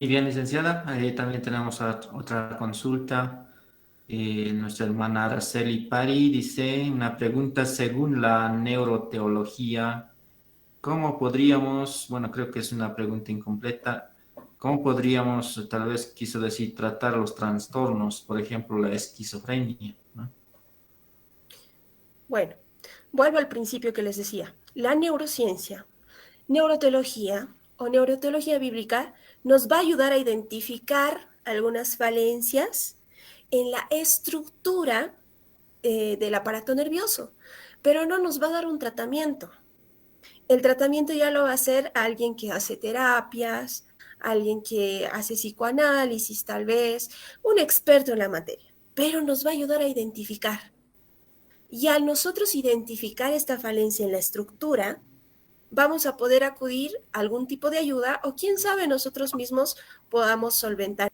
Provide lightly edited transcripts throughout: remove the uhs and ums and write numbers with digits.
Y bien, licenciada, también tenemos otra consulta. Nuestra hermana Araceli Pari dice una pregunta según la neuroteología. ¿Cómo podríamos, bueno, creo que es una pregunta incompleta, cómo podríamos, tal vez quiso decir, tratar los trastornos, por ejemplo, la esquizofrenia, ¿no? Bueno, vuelvo al principio que les decía. La neurociencia, neuroteología o neuroteología bíblica nos va a ayudar a identificar algunas falencias en la estructura del aparato nervioso, pero no nos va a dar un tratamiento. El tratamiento ya lo va a hacer alguien que hace terapias, alguien que hace psicoanálisis tal vez, un experto en la materia, pero nos va a ayudar a identificar. Y al nosotros identificar esta falencia en la estructura, vamos a poder acudir a algún tipo de ayuda o quién sabe nosotros mismos podamos solventar.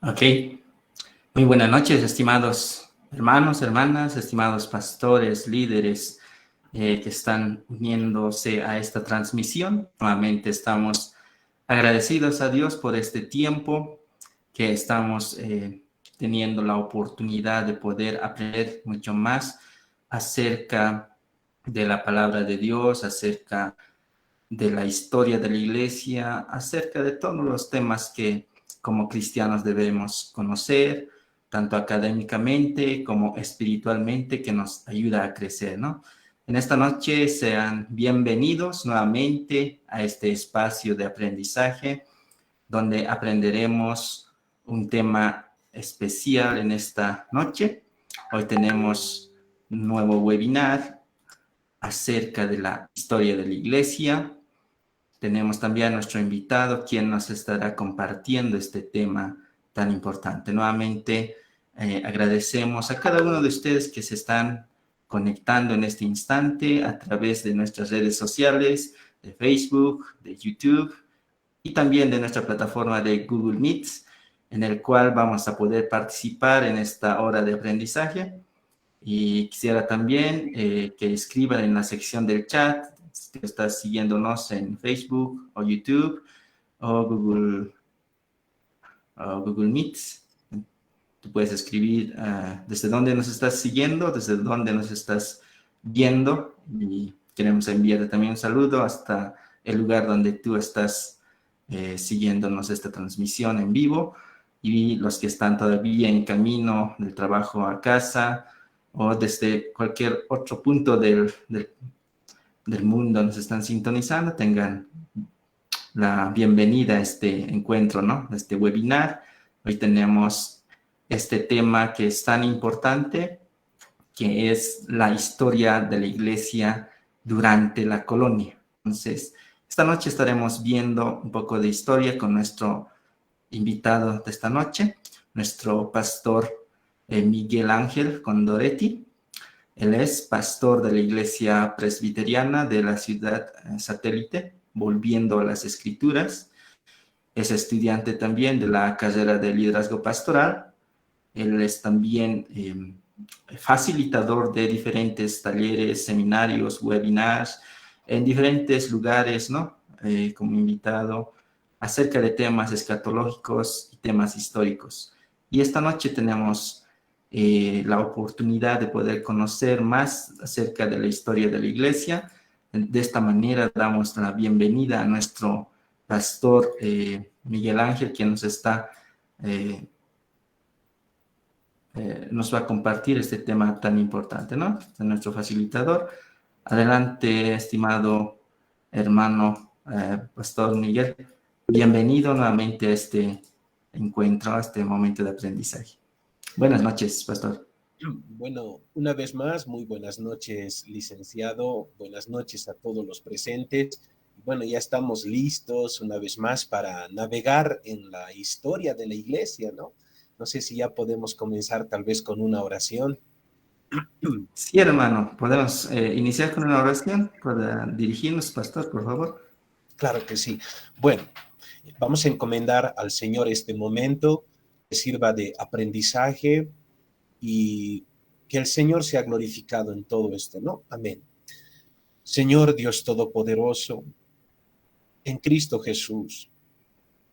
Ok, muy buenas noches, estimados hermanos, hermanas, estimados pastores, líderes que están uniéndose a esta transmisión. Nuevamente estamos agradecidos a Dios por este tiempo que estamos teniendo la oportunidad de poder aprender mucho más acerca de la palabra de Dios, acerca de la historia de la iglesia, acerca de todos los temas que como cristianos debemos conocer, tanto académicamente como espiritualmente, que nos ayuda a crecer, ¿no? En esta noche sean bienvenidos nuevamente a este espacio de aprendizaje, donde aprenderemos un tema especial en esta noche. Hoy tenemos un nuevo webinar acerca de la historia de la iglesia. Tenemos también a nuestro invitado, quien nos estará compartiendo este tema tan importante. Nuevamente, agradecemos a cada uno de ustedes que se están conectando en este instante a través de nuestras redes sociales, de Facebook, de YouTube y también de nuestra plataforma de Google Meets, en el cual vamos a poder participar en esta hora de aprendizaje. Y quisiera también que escriban en la sección del chat si estás siguiéndonos en Facebook o YouTube o Google Meets. Tú puedes escribir desde dónde nos estás siguiendo, desde dónde nos estás viendo, y queremos enviarte también un saludo hasta el lugar donde tú estás siguiéndonos esta transmisión en vivo, y los que están todavía en camino del trabajo a casa o desde cualquier otro punto del mundo nos están sintonizando, tengan la bienvenida a este encuentro, ¿no? A este webinar. Hoy tenemos este tema que es tan importante, que es la historia de la iglesia durante la colonia. Entonces, esta noche estaremos viendo un poco de historia con nuestro invitado de esta noche, nuestro pastor Miguel Ángel Condoretti. Él es pastor de la iglesia presbiteriana de la ciudad satélite, Volviendo a las Escrituras. Es estudiante también de la carrera de liderazgo pastoral. Él es también facilitador de diferentes talleres, seminarios, webinars, en diferentes lugares, ¿no? Como invitado, acerca de temas escatológicos y temas históricos. Y esta noche tenemos la oportunidad de poder conocer más acerca de la historia de la iglesia. De esta manera damos la bienvenida a nuestro pastor Miguel Ángel, quien nos va a compartir este tema tan importante, ¿no? Es nuestro facilitador. Adelante, estimado hermano pastor Miguel. Bienvenido nuevamente a este encuentro, a este momento de aprendizaje. Buenas noches, pastor. Bueno, una vez más, muy buenas noches, licenciado. Buenas noches a todos los presentes. Bueno, ya estamos listos una vez más para navegar en la historia de la iglesia, ¿no? No sé si ya podemos comenzar tal vez con una oración. Sí, hermano, podemos iniciar con una oración para dirigirnos, pastor, por favor. Claro que sí. Bueno, vamos a encomendar al Señor este momento, que sirva de aprendizaje y que el Señor sea glorificado en todo esto, ¿no? Amén. Señor Dios Todopoderoso, en Cristo Jesús,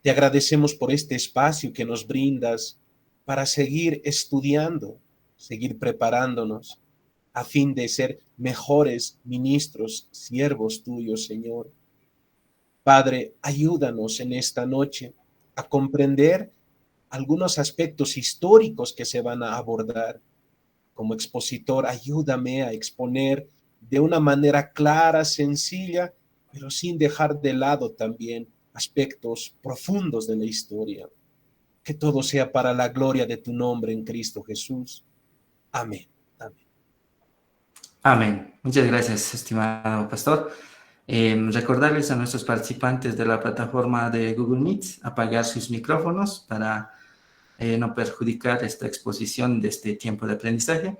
te agradecemos por este espacio que nos brindas para seguir estudiando, seguir preparándonos a fin de ser mejores ministros, siervos tuyos, Señor. Padre, ayúdanos en esta noche a comprender algunos aspectos históricos que se van a abordar. Como expositor, ayúdame a exponer de una manera clara, sencilla, pero sin dejar de lado también aspectos profundos de la historia. Que todo sea para la gloria de tu nombre en Cristo Jesús. Amén. Amén. Amén. Muchas gracias, estimado pastor. Recordarles a nuestros participantes de la plataforma de Google Meet apagar sus micrófonos para no perjudicar esta exposición de este tiempo de aprendizaje.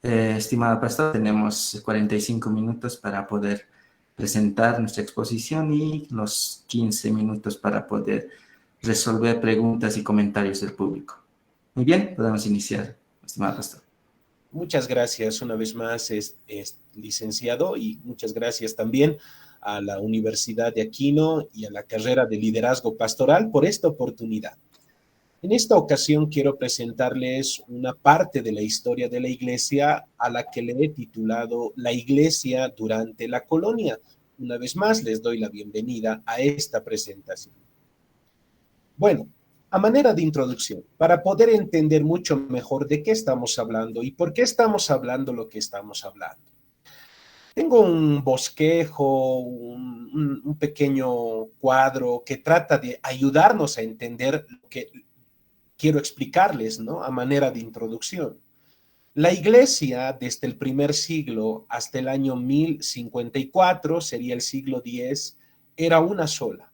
Estimado pastor, tenemos 45 minutos para poder presentar nuestra exposición y los 15 minutos para poder resolver preguntas y comentarios del público. Muy bien, podemos iniciar, estimado pastor. Muchas gracias una vez más, licenciado, y muchas gracias también a la Universidad de Aquino y a la carrera de liderazgo pastoral por esta oportunidad. En esta ocasión quiero presentarles una parte de la historia de la iglesia a la que le he titulado La Iglesia durante la Colonia, una vez más les doy la bienvenida a esta presentación. Bueno, a manera de introducción, para poder entender mucho mejor de qué estamos hablando y por qué estamos hablando lo que estamos hablando. Tengo un bosquejo, un pequeño cuadro que trata de ayudarnos a entender lo que quiero explicarles, ¿no? A manera de introducción. La iglesia, desde el primer siglo hasta el año 1054, sería el siglo X, era una sola.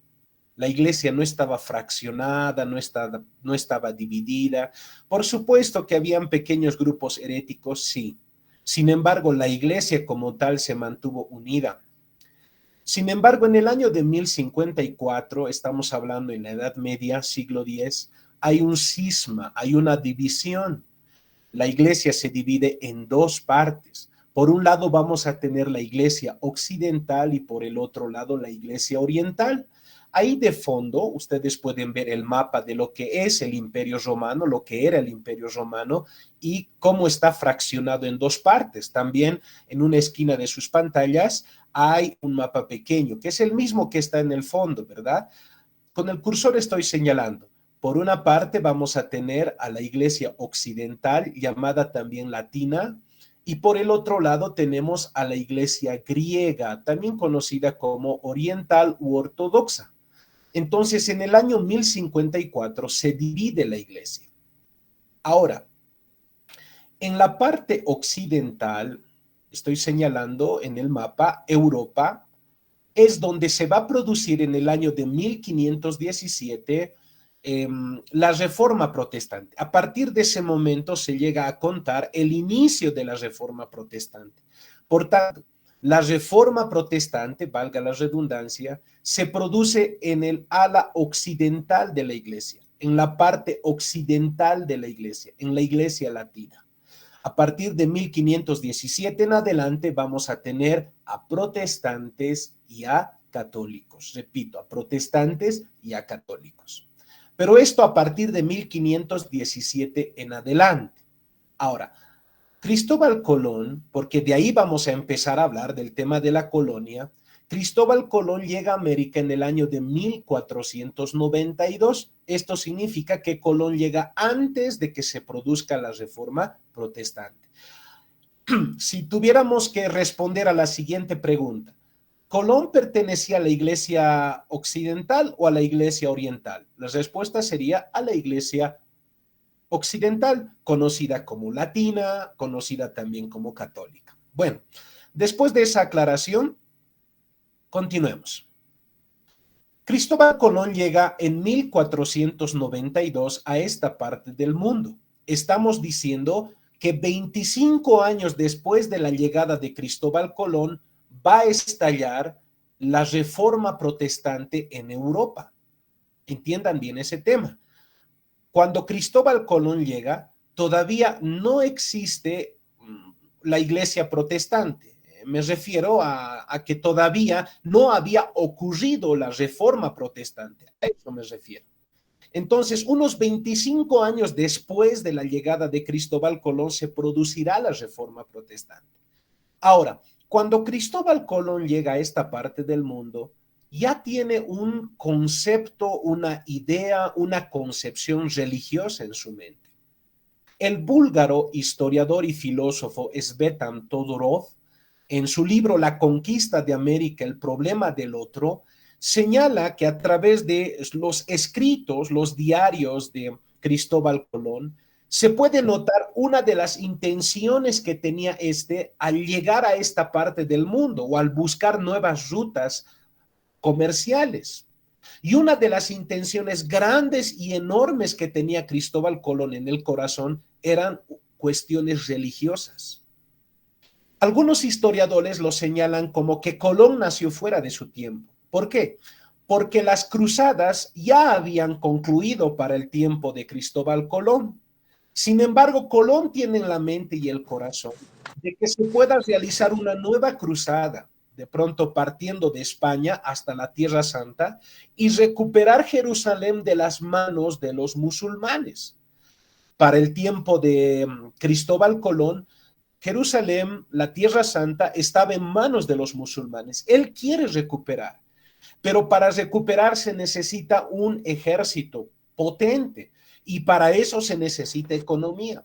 La iglesia no estaba fraccionada, no estaba dividida. Por supuesto que habían pequeños grupos heréticos, sí. Sin embargo, la iglesia como tal se mantuvo unida. Sin embargo, en el año de 1054, estamos hablando en la Edad Media, siglo X, hay un cisma, hay una división. La iglesia se divide en dos partes. Por un lado vamos a tener la iglesia occidental y por el otro lado la iglesia oriental. Ahí de fondo ustedes pueden ver el mapa de lo que es el Imperio Romano, lo que era el Imperio Romano y cómo está fraccionado en dos partes. También en una esquina de sus pantallas hay un mapa pequeño, que es el mismo que está en el fondo, ¿verdad? Con el cursor estoy señalando. Por una parte vamos a tener a la iglesia occidental, llamada también latina, y por el otro lado tenemos a la iglesia griega, también conocida como oriental u ortodoxa. Entonces, en el año 1054 se divide la iglesia. Ahora, en la parte occidental, estoy señalando en el mapa Europa, es donde se va a producir en el año de 1517 la Reforma Protestante. A partir de ese momento se llega a contar el inicio de la Reforma Protestante. Por tanto, la Reforma Protestante, valga la redundancia, se produce en el ala occidental de la iglesia, en la parte occidental de la iglesia, en la iglesia latina. A partir de 1517 en adelante vamos a tener a protestantes y a católicos. Repito, a protestantes y a católicos. Pero esto a partir de 1517 en adelante. Ahora, Cristóbal Colón, porque de ahí vamos a empezar a hablar del tema de la colonia, Cristóbal Colón llega a América en el año de 1492. Esto significa que Colón llega antes de que se produzca la Reforma Protestante. Si tuviéramos que responder a la siguiente pregunta, ¿Colón pertenecía a la iglesia occidental o a la iglesia oriental? La respuesta sería a la iglesia occidental, conocida como latina, conocida también como católica. Bueno, después de esa aclaración, continuemos. Cristóbal Colón llega en 1492 a esta parte del mundo. Estamos diciendo que 25 años después de la llegada de Cristóbal Colón va a estallar la Reforma Protestante en Europa. Entiendan bien ese tema. Cuando Cristóbal Colón llega, todavía no existe la iglesia protestante. Me refiero a que todavía no había ocurrido la Reforma Protestante. A eso me refiero. Entonces, unos 25 años después de la llegada de Cristóbal Colón se producirá la Reforma Protestante. Ahora, cuando Cristóbal Colón llega a esta parte del mundo, ya tiene un concepto, una idea, una concepción religiosa en su mente. El búlgaro historiador y filósofo Svetan Todorov, en su libro La conquista de América, el problema del otro, señala que a través de los escritos, los diarios de Cristóbal Colón, se puede notar una de las intenciones que tenía al llegar a esta parte del mundo o al buscar nuevas rutas comerciales. Y una de las intenciones grandes y enormes que tenía Cristóbal Colón en el corazón eran cuestiones religiosas. Algunos historiadores lo señalan como que Colón nació fuera de su tiempo. ¿Por qué? Porque las cruzadas ya habían concluido para el tiempo de Cristóbal Colón. Sin embargo, Colón tiene en la mente y el corazón de que se pueda realizar una nueva cruzada, de pronto partiendo de España hasta la Tierra Santa y recuperar Jerusalén de las manos de los musulmanes. Para el tiempo de Cristóbal Colón, Jerusalén, la Tierra Santa, estaba en manos de los musulmanes. Él quiere recuperar, pero para recuperar se necesita un ejército potente y para eso se necesita economía.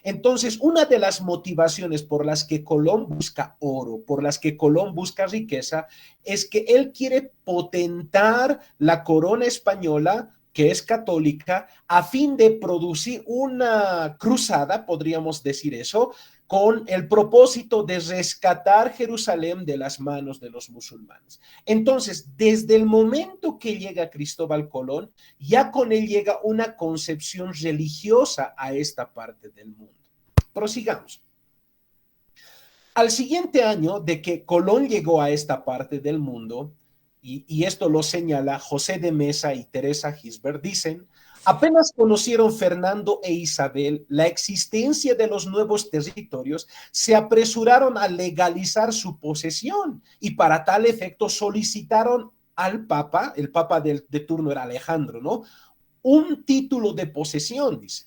Entonces, una de las motivaciones por las que Colón busca oro, por las que Colón busca riqueza, es que él quiere potentar la corona española, que es católica, a fin de producir una cruzada, podríamos decir eso, con el propósito de rescatar Jerusalén de las manos de los musulmanes. Entonces, desde el momento que llega Cristóbal Colón, ya con él llega una concepción religiosa a esta parte del mundo. Prosigamos. Al siguiente año de que Colón llegó a esta parte del mundo, y esto lo señala José de Mesa y Teresa Gisbert, dicen: apenas conocieron Fernando e Isabel la existencia de los nuevos territorios, se apresuraron a legalizar su posesión y para tal efecto solicitaron al Papa, el Papa de turno era Alejandro, ¿no? Un título de posesión, dice.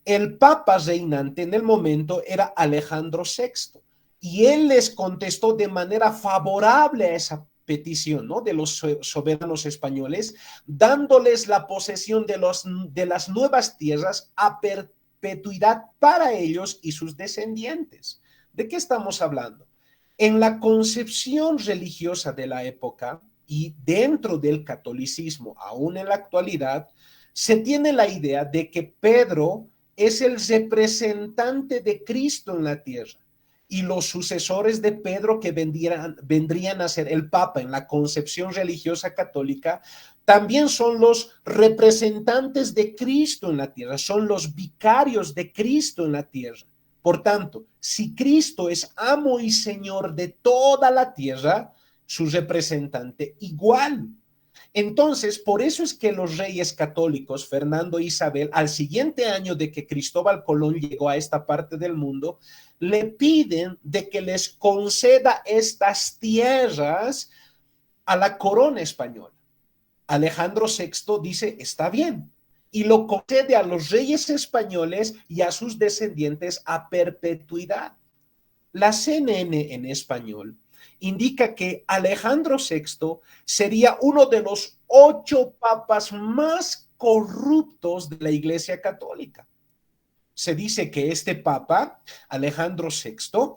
El Papa reinante en el momento era Alejandro VI y él les contestó de manera favorable a esa petición, ¿no?, de los soberanos españoles, dándoles la posesión de las nuevas tierras a perpetuidad para ellos y sus descendientes. ¿De qué estamos hablando? En la concepción religiosa de la época y dentro del catolicismo, aún en la actualidad, se tiene la idea de que Pedro es el representante de Cristo en la tierra. Y los sucesores de Pedro que vendrían a ser el Papa en la concepción religiosa católica, también son los representantes de Cristo en la tierra, son los vicarios de Cristo en la tierra. Por tanto, si Cristo es amo y señor de toda la tierra, su representante igual. Entonces, por eso es que los reyes católicos, Fernando e Isabel, al siguiente año de que Cristóbal Colón llegó a esta parte del mundo, le piden de que les conceda estas tierras a la corona española. Alejandro VI dice, está bien, y lo concede a los reyes españoles y a sus descendientes a perpetuidad. La CNN en español indica que Alejandro VI sería uno de los 8 papas más corruptos de la Iglesia Católica. Se dice que este papa, Alejandro VI,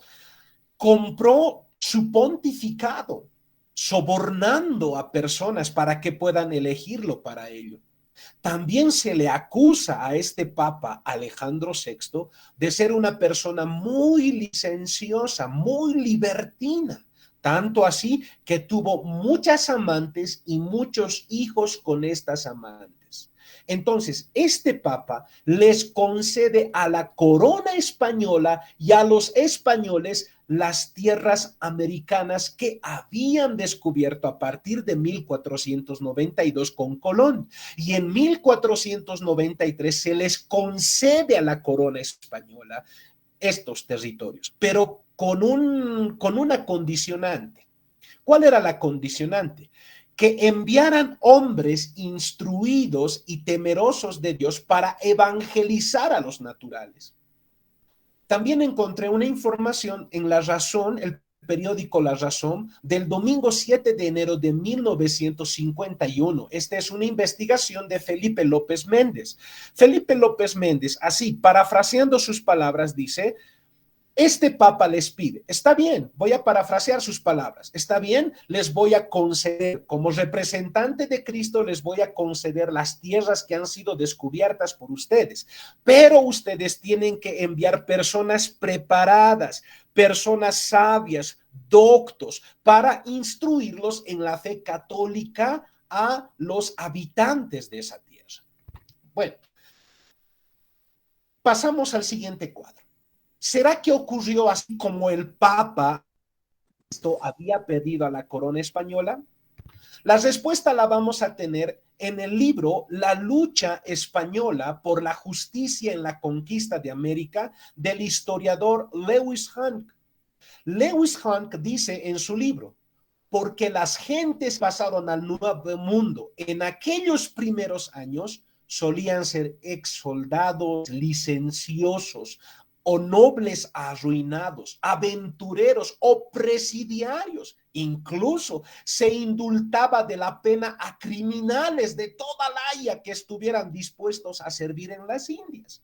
compró su pontificado, sobornando a personas para que puedan elegirlo para ello. También se le acusa a este papa Alejandro VI de ser una persona muy licenciosa, muy libertina. Tanto así que tuvo muchas amantes y muchos hijos con estas amantes. Entonces, este papa les concede a la corona española y a los españoles las tierras americanas que habían descubierto a partir de 1492 con Colón. Y en 1493 se les concede a la corona española estos territorios, pero con una condicionante. ¿Cuál era la condicionante? Que enviaran hombres instruidos y temerosos de Dios para evangelizar a los naturales. También encontré una información en La Razón, el periódico La Razón, del domingo 7 de enero de 1951. Esta es una investigación de Felipe López Méndez. Felipe López Méndez, así parafraseando sus palabras, dice: este papa les pide, está bien, voy a parafrasear sus palabras, está bien, les voy a conceder, como representante de Cristo, les voy a conceder las tierras que han sido descubiertas por ustedes, pero ustedes tienen que enviar personas preparadas, personas sabias, doctos, para instruirlos en la fe católica a los habitantes de esa tierra. Bueno, pasamos al siguiente cuadro. ¿Será que ocurrió así como el Papa había pedido a la corona española? La respuesta la vamos a tener en el libro La lucha española por la justicia en la conquista de América del historiador Lewis Hunk. Lewis Hunk dice en su libro: porque las gentes pasaron al nuevo mundo en aquellos primeros años, solían ser ex soldados licenciosos, o nobles arruinados, aventureros o presidiarios. Incluso se indultaba de la pena a criminales de toda la haya que estuvieran dispuestos a servir en las Indias.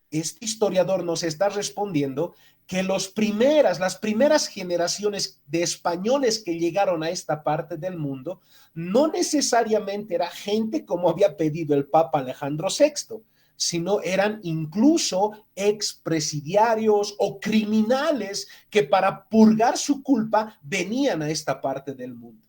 Este historiador nos está respondiendo que las primeras generaciones de españoles que llegaron a esta parte del mundo no necesariamente era gente como había pedido el Papa Alejandro VI, sino eran incluso expresidiarios o criminales que para purgar su culpa venían a esta parte del mundo.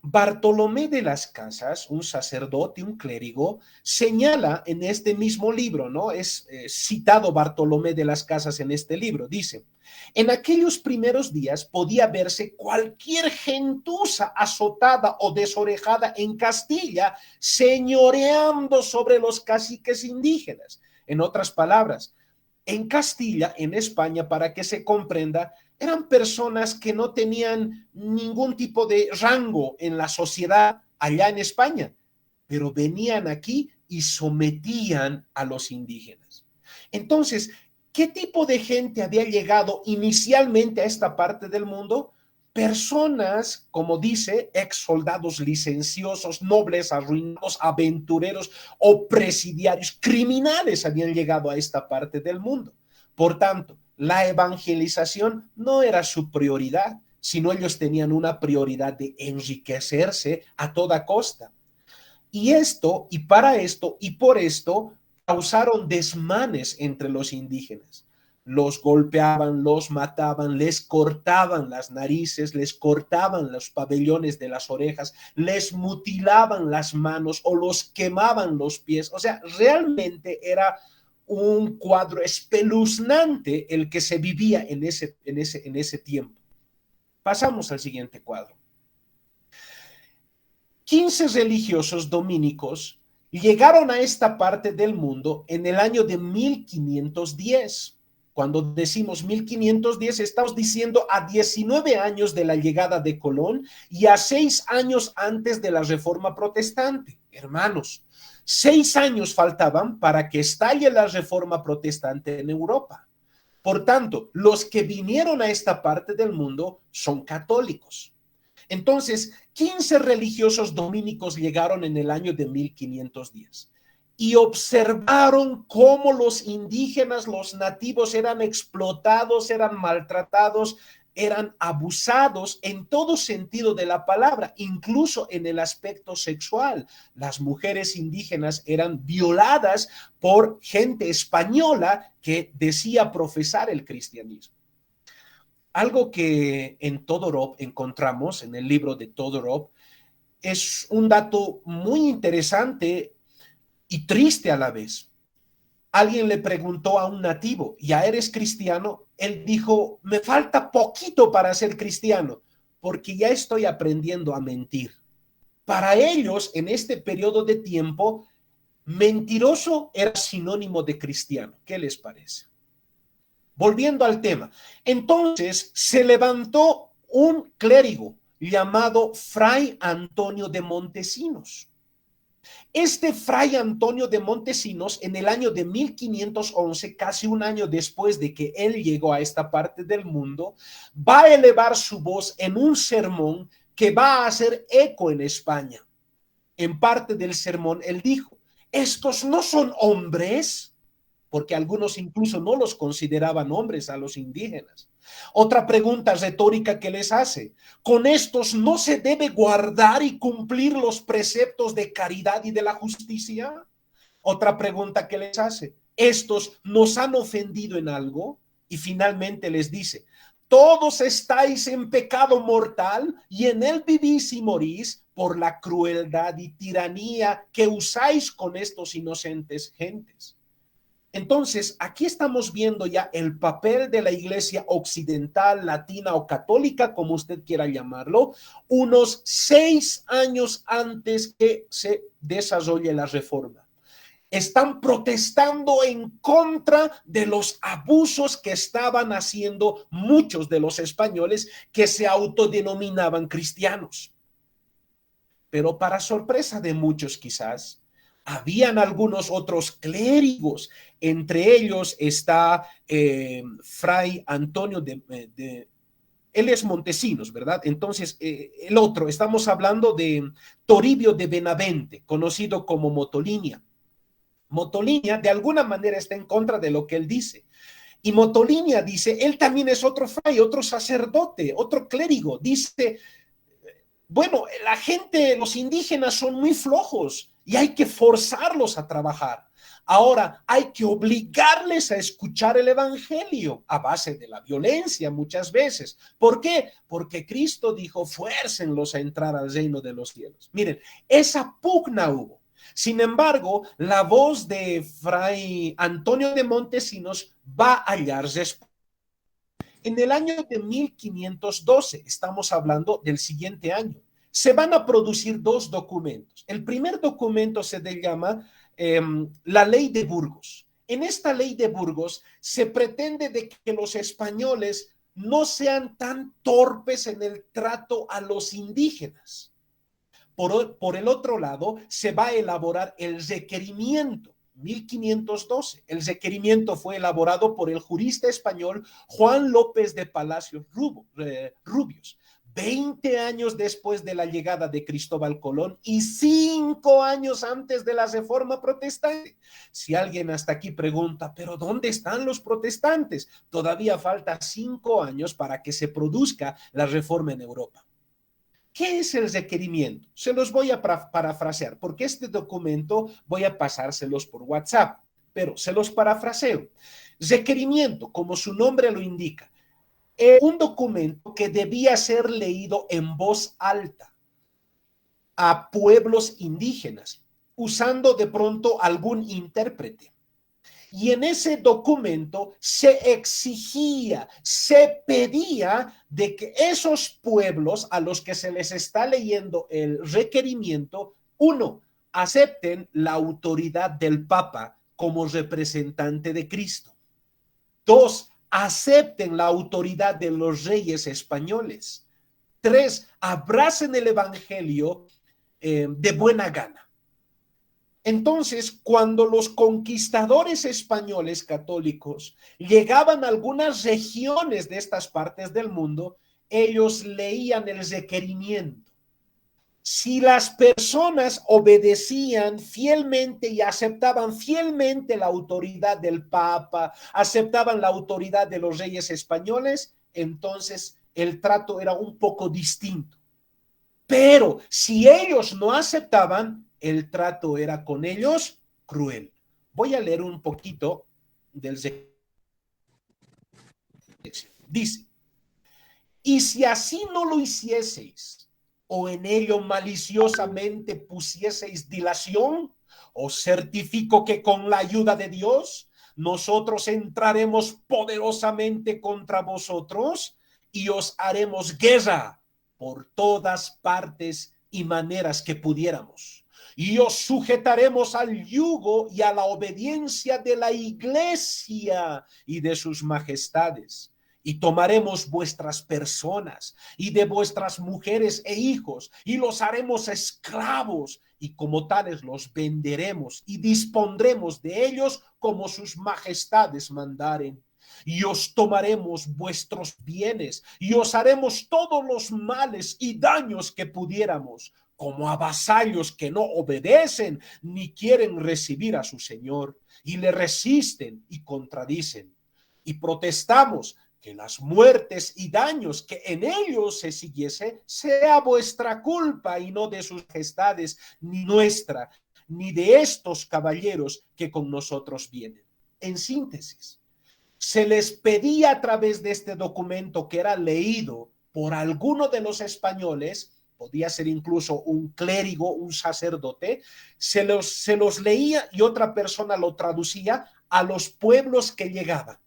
Bartolomé de las Casas, un sacerdote, un clérigo, señala en este mismo libro, ¿no? Es citado Bartolomé de las Casas en este libro, dice: en aquellos primeros días podía verse cualquier gentuza azotada o desorejada en Castilla, señoreando sobre los caciques indígenas. En otras palabras, en Castilla, en España, para que se comprenda, eran personas que no tenían ningún tipo de rango en la sociedad allá en España, pero venían aquí y sometían a los indígenas. Entonces, ¿qué tipo de gente había llegado inicialmente a esta parte del mundo? Personas, como dice, ex soldados licenciosos, nobles arruinados, aventureros o presidiarios, criminales habían llegado a esta parte del mundo. Por tanto, la evangelización no era su prioridad, sino ellos tenían una prioridad de enriquecerse a toda costa. Y esto, y para esto, y por esto, causaron desmanes entre los indígenas. Los golpeaban, los mataban, les cortaban las narices, les cortaban los pabellones de las orejas, les mutilaban las manos o los quemaban los pies. O sea, realmente era un cuadro espeluznante el que se vivía en ese tiempo. Pasamos al siguiente cuadro. 15 religiosos dominicos llegaron a esta parte del mundo en el año de 1510. Cuando decimos 1510, estamos diciendo a 19 años de la llegada de Colón y a 6 años antes de la Reforma Protestante. Hermanos, 6 años faltaban para que estalle la Reforma Protestante en Europa. Por tanto, los que vinieron a esta parte del mundo son católicos. Entonces, 15 religiosos dominicos llegaron en el año de 1510 y observaron cómo los indígenas, los nativos, eran explotados, eran maltratados, eran abusados en todo sentido de la palabra, incluso en el aspecto sexual. Las mujeres indígenas eran violadas por gente española que decía profesar el cristianismo. Algo que en Todorov encontramos en el libro de Todorov es un dato muy interesante y triste a la vez. Alguien le preguntó a un nativo: ¿ya eres cristiano? Él dijo: me falta poquito para ser cristiano, porque ya estoy aprendiendo a mentir. Para ellos, en este periodo de tiempo, mentiroso era sinónimo de cristiano. ¿Qué les parece? Volviendo al tema, entonces se levantó un clérigo llamado Fray Antonio de Montesinos. Este Fray Antonio de Montesinos, en el año de 1511, casi un año después de que él llegó a esta parte del mundo, va a elevar su voz en un sermón que va a hacer eco en España. En parte del sermón, él dijo: ¿estos no son hombres? Porque algunos incluso no los consideraban hombres a los indígenas. Otra pregunta retórica que les hace: ¿con estos no se debe guardar y cumplir los preceptos de caridad y de la justicia? Otra pregunta que les hace: ¿estos nos han ofendido en algo? Y finalmente les dice: todos estáis en pecado mortal y en él vivís y morís por la crueldad y tiranía que usáis con estos inocentes gentes. Entonces, aquí estamos viendo ya el papel de la iglesia occidental, latina o católica, como usted quiera llamarlo, unos 6 años antes que se desarrolle la reforma. Están protestando en contra de los abusos que estaban haciendo muchos de los españoles que se autodenominaban cristianos. Pero para sorpresa de muchos quizás, Habían algunos otros clérigos, entre ellos está Fray Antonio él es Montesinos, ¿verdad? Entonces, el otro, estamos hablando de Toribio de Benavente, conocido como Motolinia. Motolinia de alguna manera está en contra de lo que él dice. Y Motolinia dice, él también es otro fray, otro sacerdote, otro clérigo. Dice, bueno, la gente, los indígenas son muy flojos y hay que forzarlos a trabajar. Ahora hay que obligarles a escuchar el evangelio a base de la violencia muchas veces. ¿Por qué? Porque Cristo dijo, fuércenlos a entrar al reino de los cielos. Miren, esa pugna hubo. Sin embargo, la voz de Fray Antonio de Montesinos va a hallar respuesta. En el año de 1512, estamos hablando del siguiente año, se van a producir dos documentos. El primer documento se le llama la Ley de Burgos. En esta Ley de Burgos se pretende de que los españoles no sean tan torpes en el trato a los indígenas. Por el otro lado, se va a elaborar el requerimiento, 1512. El requerimiento fue elaborado por el jurista español Juan López de Palacios Rubios, 20 años después de la llegada de Cristóbal Colón y 5 años antes de la Reforma Protestante. Si alguien hasta aquí pregunta, ¿pero dónde están los protestantes? Todavía falta 5 años para que se produzca la Reforma en Europa. ¿Qué es el requerimiento? Se los voy a parafrasear, porque este documento voy a pasárselos por WhatsApp, pero se los parafraseo. Requerimiento, como su nombre lo indica, es un documento que debía ser leído en voz alta a pueblos indígenas, usando de pronto algún intérprete. Y en ese documento se exigía, se pedía de que esos pueblos a los que se les está leyendo el requerimiento, uno, acepten la autoridad del Papa como representante de Cristo. Dos, acepten la autoridad de los reyes españoles. Tres, abracen el evangelio de buena gana. Entonces, cuando los conquistadores españoles católicos llegaban a algunas regiones de estas partes del mundo, ellos leían el requerimiento. Si las personas obedecían fielmente y aceptaban fielmente la autoridad del Papa, aceptaban la autoridad de los reyes españoles, entonces el trato era un poco distinto. Pero si ellos no aceptaban, el trato era con ellos cruel. Voy a leer un poquito del dice, y si así no lo hicieseis, o en ello maliciosamente pusieseis dilación, os certifico que con la ayuda de Dios, nosotros entraremos poderosamente contra vosotros y os haremos guerra por todas partes y maneras que pudiéramos. Y os sujetaremos al yugo y a la obediencia de la iglesia y de sus majestades. Y tomaremos vuestras personas y de vuestras mujeres e hijos y los haremos esclavos y como tales los venderemos y dispondremos de ellos como sus majestades mandaren. Y os tomaremos vuestros bienes y os haremos todos los males y daños que pudiéramos, como a vasallos que no obedecen ni quieren recibir a su señor y le resisten y contradicen. Y protestamos que las muertes y daños que en ellos se siguiese sea vuestra culpa y no de sus majestades, ni nuestra, ni de estos caballeros que con nosotros vienen. En síntesis, se les pedía a través de este documento que era leído por alguno de los españoles, podía ser incluso un clérigo, un sacerdote, se los leía y otra persona lo traducía a los pueblos que llegaban.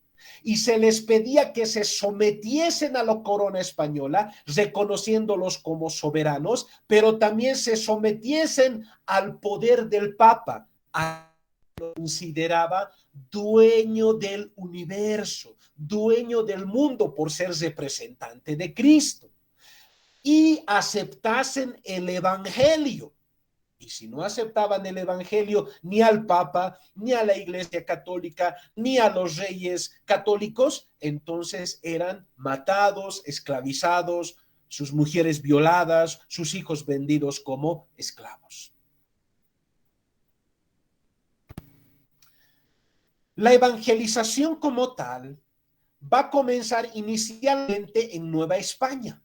Y se les pedía que se sometiesen a la corona española, reconociéndolos como soberanos, pero también se sometiesen al poder del Papa, a lo consideraba dueño del universo, dueño del mundo por ser representante de Cristo, y aceptasen el evangelio. Y si no aceptaban el evangelio, ni al Papa, ni a la Iglesia Católica, ni a los reyes católicos, entonces eran matados, esclavizados, sus mujeres violadas, sus hijos vendidos como esclavos. La evangelización como tal va a comenzar inicialmente en Nueva España.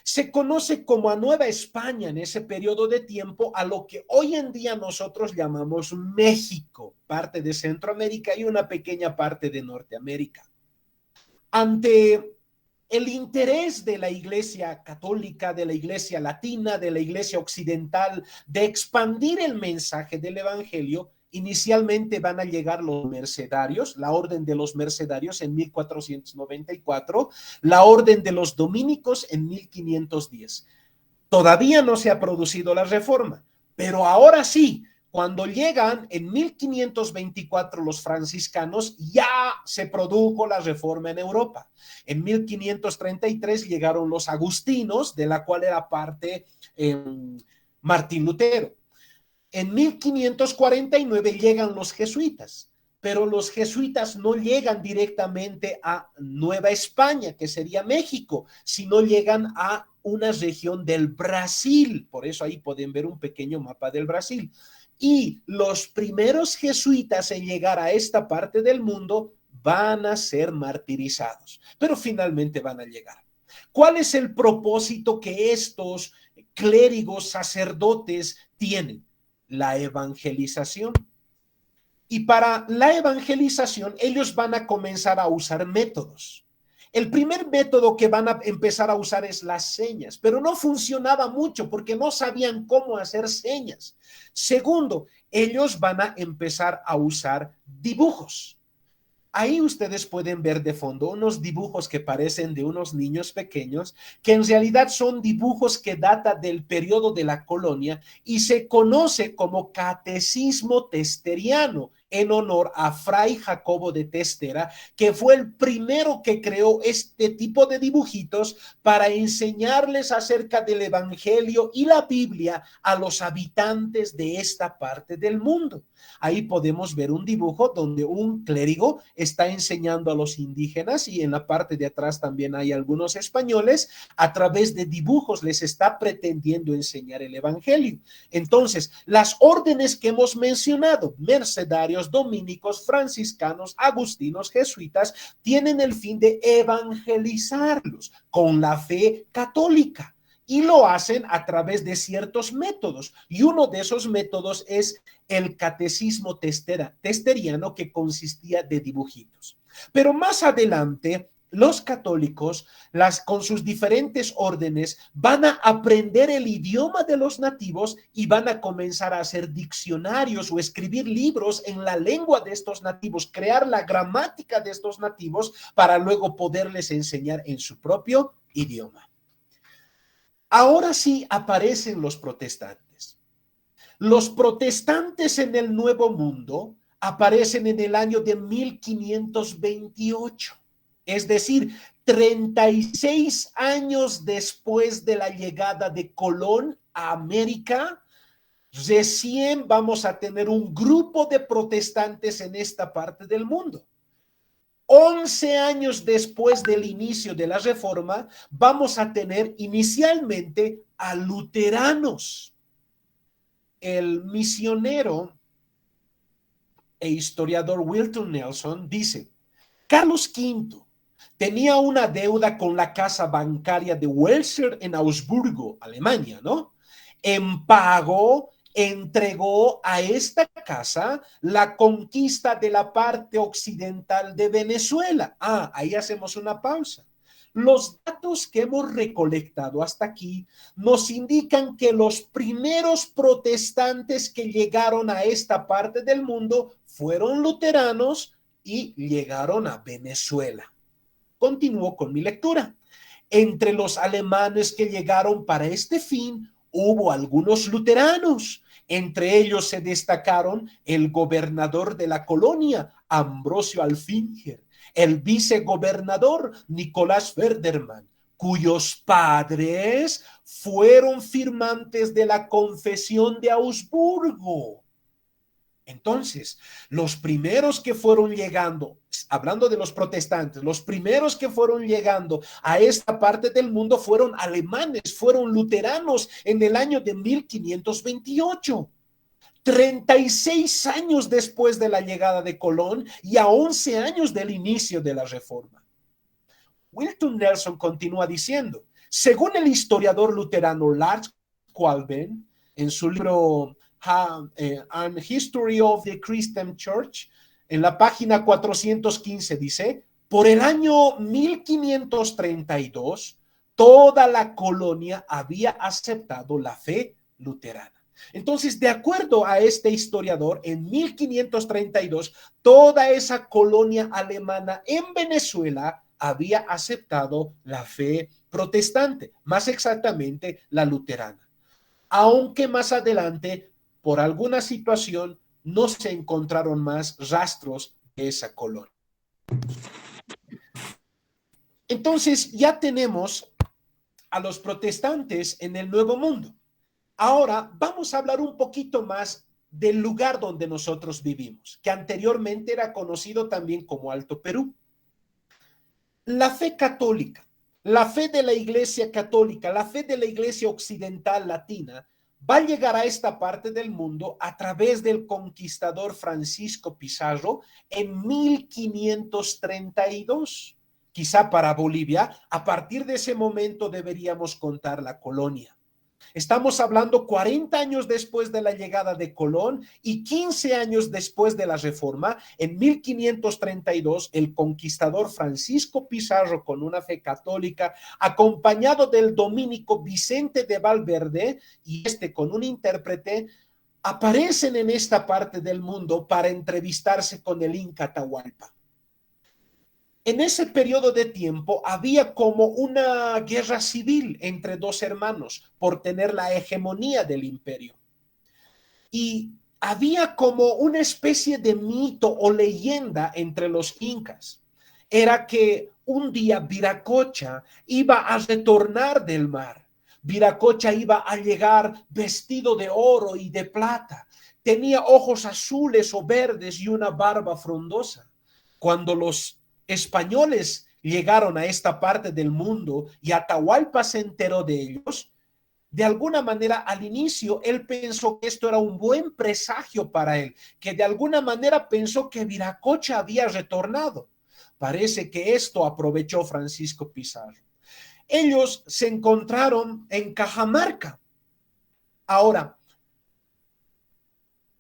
Se conoce como a Nueva España en ese periodo de tiempo a lo que hoy en día nosotros llamamos México, parte de Centroamérica y una pequeña parte de Norteamérica. Ante el interés de la Iglesia católica, de la Iglesia latina, de la Iglesia occidental, de expandir el mensaje del Evangelio, inicialmente van a llegar los mercedarios, la Orden de los Mercedarios en 1494, la Orden de los Dominicos en 1510. Todavía no se ha producido la reforma, pero ahora sí, cuando llegan en 1524 los franciscanos, ya se produjo la reforma en Europa. En 1533 llegaron los agustinos, de la cual era parte Martín Lutero. En 1549 llegan los jesuitas, pero los jesuitas no llegan directamente a Nueva España, que sería México, sino llegan a una región del Brasil. Por eso ahí pueden ver un pequeño mapa del Brasil. Y los primeros jesuitas en llegar a esta parte del mundo van a ser martirizados, pero finalmente van a llegar. ¿Cuál es el propósito que estos clérigos sacerdotes tienen? La evangelización. Y para la evangelización ellos van a comenzar a usar métodos. El primer método que van a empezar a usar es las señas, pero no funcionaba mucho porque no sabían cómo hacer señas. Segundo, ellos van a empezar a usar dibujos. Ahí ustedes pueden ver de fondo unos dibujos que parecen de unos niños pequeños, que en realidad son dibujos que datan del periodo de la colonia y se conoce como catecismo testeriano, en honor a Fray Jacobo de Testera, que fue el primero que creó este tipo de dibujitos para enseñarles acerca del Evangelio y la Biblia a los habitantes de esta parte del mundo. Ahí podemos ver un dibujo donde un clérigo está enseñando a los indígenas y en la parte de atrás también hay algunos españoles. A través de dibujos les está pretendiendo enseñar el Evangelio. Entonces, las órdenes que hemos mencionado, mercedarios, dominicos, franciscanos, agustinos, jesuitas, tienen el fin de evangelizarlos con la fe católica. Y lo hacen a través de ciertos métodos. Y uno de esos métodos es el catecismo testeriano, que consistía de dibujitos. Pero más adelante, los católicos, con sus diferentes órdenes, van a aprender el idioma de los nativos y van a comenzar a hacer diccionarios o escribir libros en la lengua de estos nativos, crear la gramática de estos nativos para luego poderles enseñar en su propio idioma. Ahora sí aparecen los protestantes. Los protestantes en el Nuevo Mundo aparecen en el año de 1528, es decir, 36 años después de la llegada de Colón a América. Recién vamos a tener un grupo de protestantes en esta parte del mundo. 11 años después del inicio de la Reforma, vamos a tener inicialmente a luteranos. El misionero e historiador Wilton Nelson dice: Carlos V tenía una deuda con la casa bancaria de Welser en Augsburgo, Alemania, ¿no? En pago, entregó a esta casa la conquista de la parte occidental de Venezuela. Ahí hacemos una pausa. Los datos que hemos recolectado hasta aquí nos indican que los primeros protestantes que llegaron a esta parte del mundo fueron luteranos y llegaron a Venezuela. Continúo con mi lectura. Entre los alemanes que llegaron para este fin, hubo algunos luteranos. Entre ellos se destacaron el gobernador de la colonia, Ambrosio Alfinger, el vicegobernador Nicolás Ferderman, cuyos padres fueron firmantes de la Confesión de Augsburgo. Entonces, los primeros que fueron llegando, hablando de los protestantes, los primeros que fueron llegando a esta parte del mundo fueron alemanes, fueron luteranos en el año de 1528. 36 años después de la llegada de Colón y a 11 años del inicio de la Reforma. Wilton Nelson continúa diciendo, según el historiador luterano Lars Qualben, en su libro An History of the Christian Church, en la página 415 dice, por el año 1532, toda la colonia había aceptado la fe luterana. Entonces, de acuerdo a este historiador, en 1532, toda esa colonia alemana en Venezuela había aceptado la fe protestante, más exactamente la luterana. Aunque más adelante, por alguna situación, no se encontraron más rastros de esa colonia. Entonces, ya tenemos a los protestantes en el Nuevo Mundo. Ahora vamos a hablar un poquito más del lugar donde nosotros vivimos, que anteriormente era conocido también como Alto Perú. La fe católica, la fe de la Iglesia católica, la fe de la Iglesia occidental latina, va a llegar a esta parte del mundo a través del conquistador Francisco Pizarro en 1532. Quizá para Bolivia, a partir de ese momento deberíamos contar la colonia. Estamos hablando 40 años después de la llegada de Colón y 15 años después de la Reforma. En 1532, el conquistador Francisco Pizarro, con una fe católica, acompañado del dominico Vicente de Valverde y con un intérprete, aparecen en esta parte del mundo para entrevistarse con el Inca Atahualpa. En ese periodo de tiempo había como una guerra civil entre dos hermanos por tener la hegemonía del imperio. Y había como una especie de mito o leyenda entre los incas. Era que un día Viracocha iba a retornar del mar. Viracocha iba a llegar vestido de oro y de plata. Tenía ojos azules o verdes y una barba frondosa. Cuando los españoles llegaron a esta parte del mundo y Atahualpa se enteró de ellos, de alguna manera al inicio él pensó que esto era un buen presagio para él, que de alguna manera pensó que Viracocha había retornado. Parece que esto aprovechó Francisco Pizarro. Ellos se encontraron en Cajamarca. Ahora,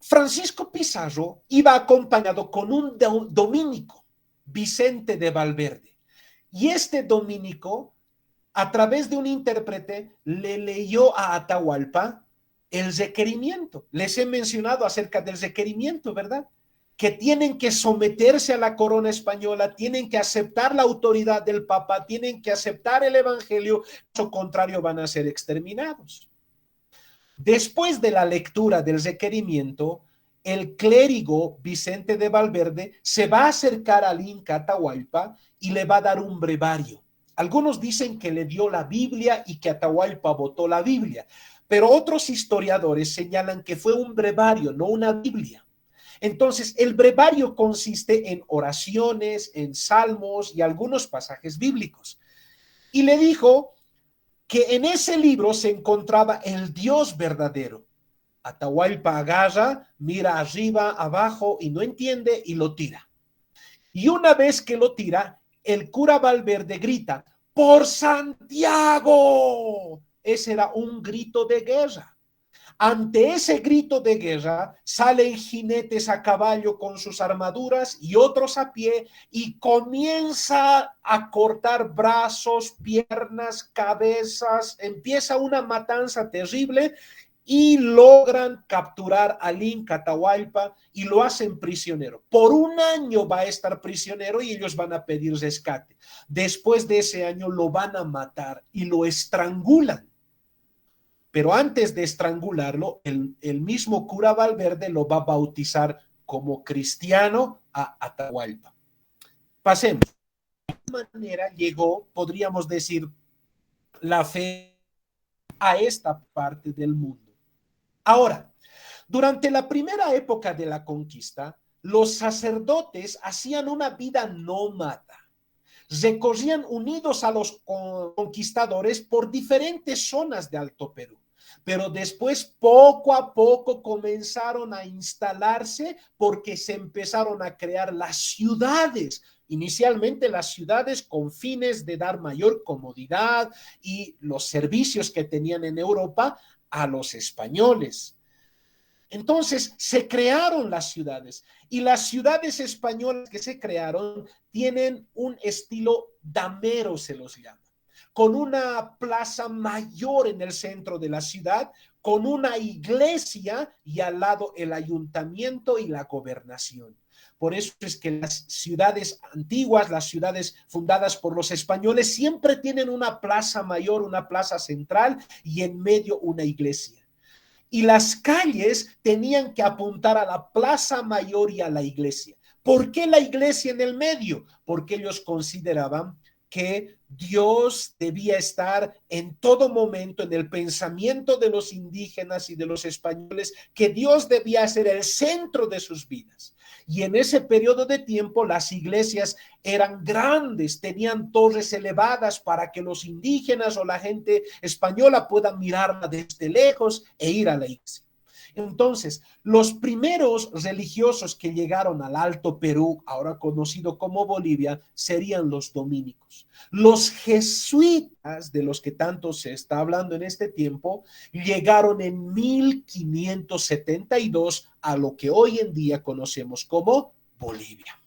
Francisco Pizarro iba acompañado con un dominico, Vicente de Valverde. Y este dominico, a través de un intérprete, le leyó a Atahualpa el requerimiento. Les he mencionado acerca del requerimiento, ¿verdad? Que tienen que someterse a la corona española, tienen que aceptar la autoridad del Papa, tienen que aceptar el Evangelio, caso contrario van a ser exterminados. Después de la lectura del requerimiento, el clérigo Vicente de Valverde se va a acercar al Inca Atahualpa y le va a dar un brevario. Algunos dicen que le dio la Biblia y que Atahualpa votó la Biblia, pero otros historiadores señalan que fue un brevario, no una Biblia. Entonces, el brevario consiste en oraciones, en salmos y algunos pasajes bíblicos. Y le dijo que en ese libro se encontraba el Dios verdadero. Atahualpa agarra, mira arriba, abajo y no entiende y lo tira. Y una vez que lo tira, el cura Valverde grita, ¡por Santiago! Ese era un grito de guerra. Ante ese grito de guerra, salen jinetes a caballo con sus armaduras y otros a pie y comienza a cortar brazos, piernas, cabezas. Empieza una matanza terrible y logran capturar al Inca Atahualpa y lo hacen prisionero. Por un año va a estar prisionero y ellos van a pedir rescate. Después de ese año lo van a matar y lo estrangulan. Pero antes de estrangularlo, el mismo cura Valverde lo va a bautizar como cristiano a Atahualpa. Pasemos. De alguna manera llegó, podríamos decir, la fe a esta parte del mundo. Ahora, durante la primera época de la conquista, los sacerdotes hacían una vida nómada. Recorrían unidos a los conquistadores por diferentes zonas de Alto Perú. Pero después, poco a poco, comenzaron a instalarse porque se empezaron a crear las ciudades. Inicialmente las ciudades con fines de dar mayor comodidad y los servicios que tenían en Europa a los españoles. Entonces se crearon las ciudades y las ciudades españolas que se crearon tienen un estilo damero, se los llama, con una plaza mayor en el centro de la ciudad, con una iglesia y al lado el ayuntamiento y la gobernación. Por eso es que las ciudades antiguas, las ciudades fundadas por los españoles, siempre tienen una plaza mayor, una plaza central y en medio una iglesia. Y las calles tenían que apuntar a la plaza mayor y a la iglesia. ¿Por qué la iglesia en el medio? Porque ellos consideraban que Dios debía estar en todo momento en el pensamiento de los indígenas y de los españoles, que Dios debía ser el centro de sus vidas. Y en ese periodo de tiempo las iglesias eran grandes, tenían torres elevadas para que los indígenas o la gente española puedan mirarla desde lejos e ir a la iglesia. Entonces, los primeros religiosos que llegaron al Alto Perú, ahora conocido como Bolivia, serían los dominicos. Los jesuitas, de los que tanto se está hablando en este tiempo, llegaron en 1572 a lo que hoy en día conocemos como Bolivia.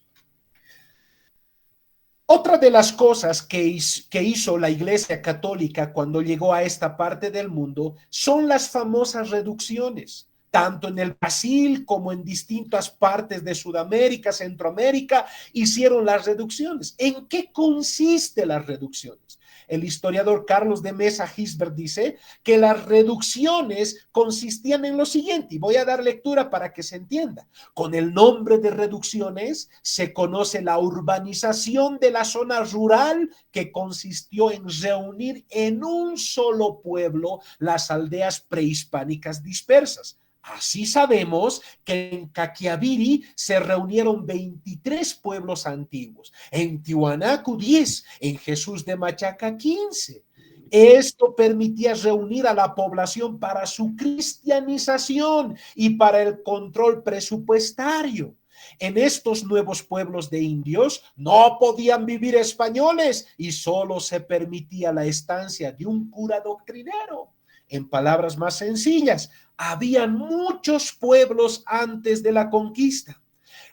Otra de las cosas que hizo la Iglesia Católica cuando llegó a esta parte del mundo son las famosas reducciones. Tanto en el Brasil como en distintas partes de Sudamérica, Centroamérica, hicieron las reducciones. ¿En qué consisten las reducciones? El historiador Carlos de Mesa Gisbert dice que las reducciones consistían en lo siguiente, y voy a dar lectura para que se entienda. Con el nombre de reducciones se conoce la urbanización de la zona rural que consistió en reunir en un solo pueblo las aldeas prehispánicas dispersas. Así sabemos que en Caquiaviri se reunieron 23 pueblos antiguos, en Tiwanaku 10, en Jesús de Machaca 15. Esto permitía reunir a la población para su cristianización y para el control presupuestario. En estos nuevos pueblos de indios no podían vivir españoles y solo se permitía la estancia de un cura doctrinero. En palabras más sencillas, habían muchos pueblos antes de la conquista.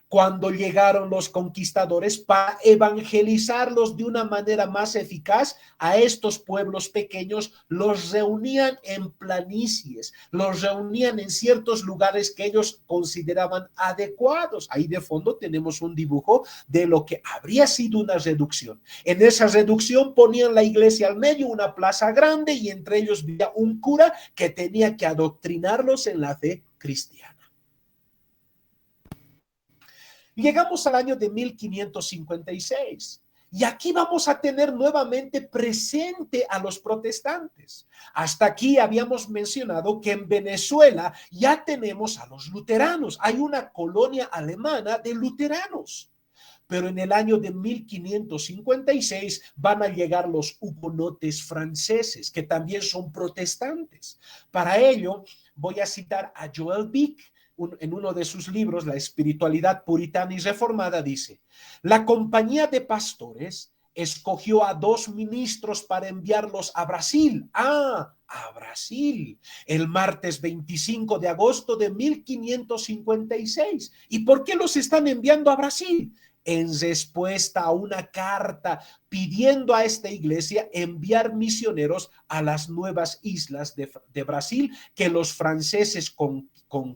Cuando llegaron los conquistadores para evangelizarlos de una manera más eficaz, a estos pueblos pequeños los reunían en planicies, los reunían en ciertos lugares que ellos consideraban adecuados. Ahí de fondo tenemos un dibujo de lo que habría sido una reducción. En esa reducción ponían la iglesia al medio, una plaza grande, y entre ellos vivía un cura que tenía que adoctrinarlos en la fe cristiana. Llegamos al año de 1556 y aquí vamos a tener nuevamente presente a los protestantes. Hasta aquí habíamos mencionado que en Venezuela ya tenemos a los luteranos. Hay una colonia alemana de luteranos. Pero en el año de 1556 van a llegar los hugonotes franceses, que también son protestantes. Para ello, voy a citar a Joel Bick. En uno de sus libros, La espiritualidad puritana y reformada, dice: la compañía de pastores escogió a 2 ministros para enviarlos a Brasil. A Brasil, el martes 25 de agosto de 1556. ¿Y por qué los están enviando a Brasil? En respuesta a una carta pidiendo a esta iglesia enviar misioneros a las nuevas islas de Brasil que los franceses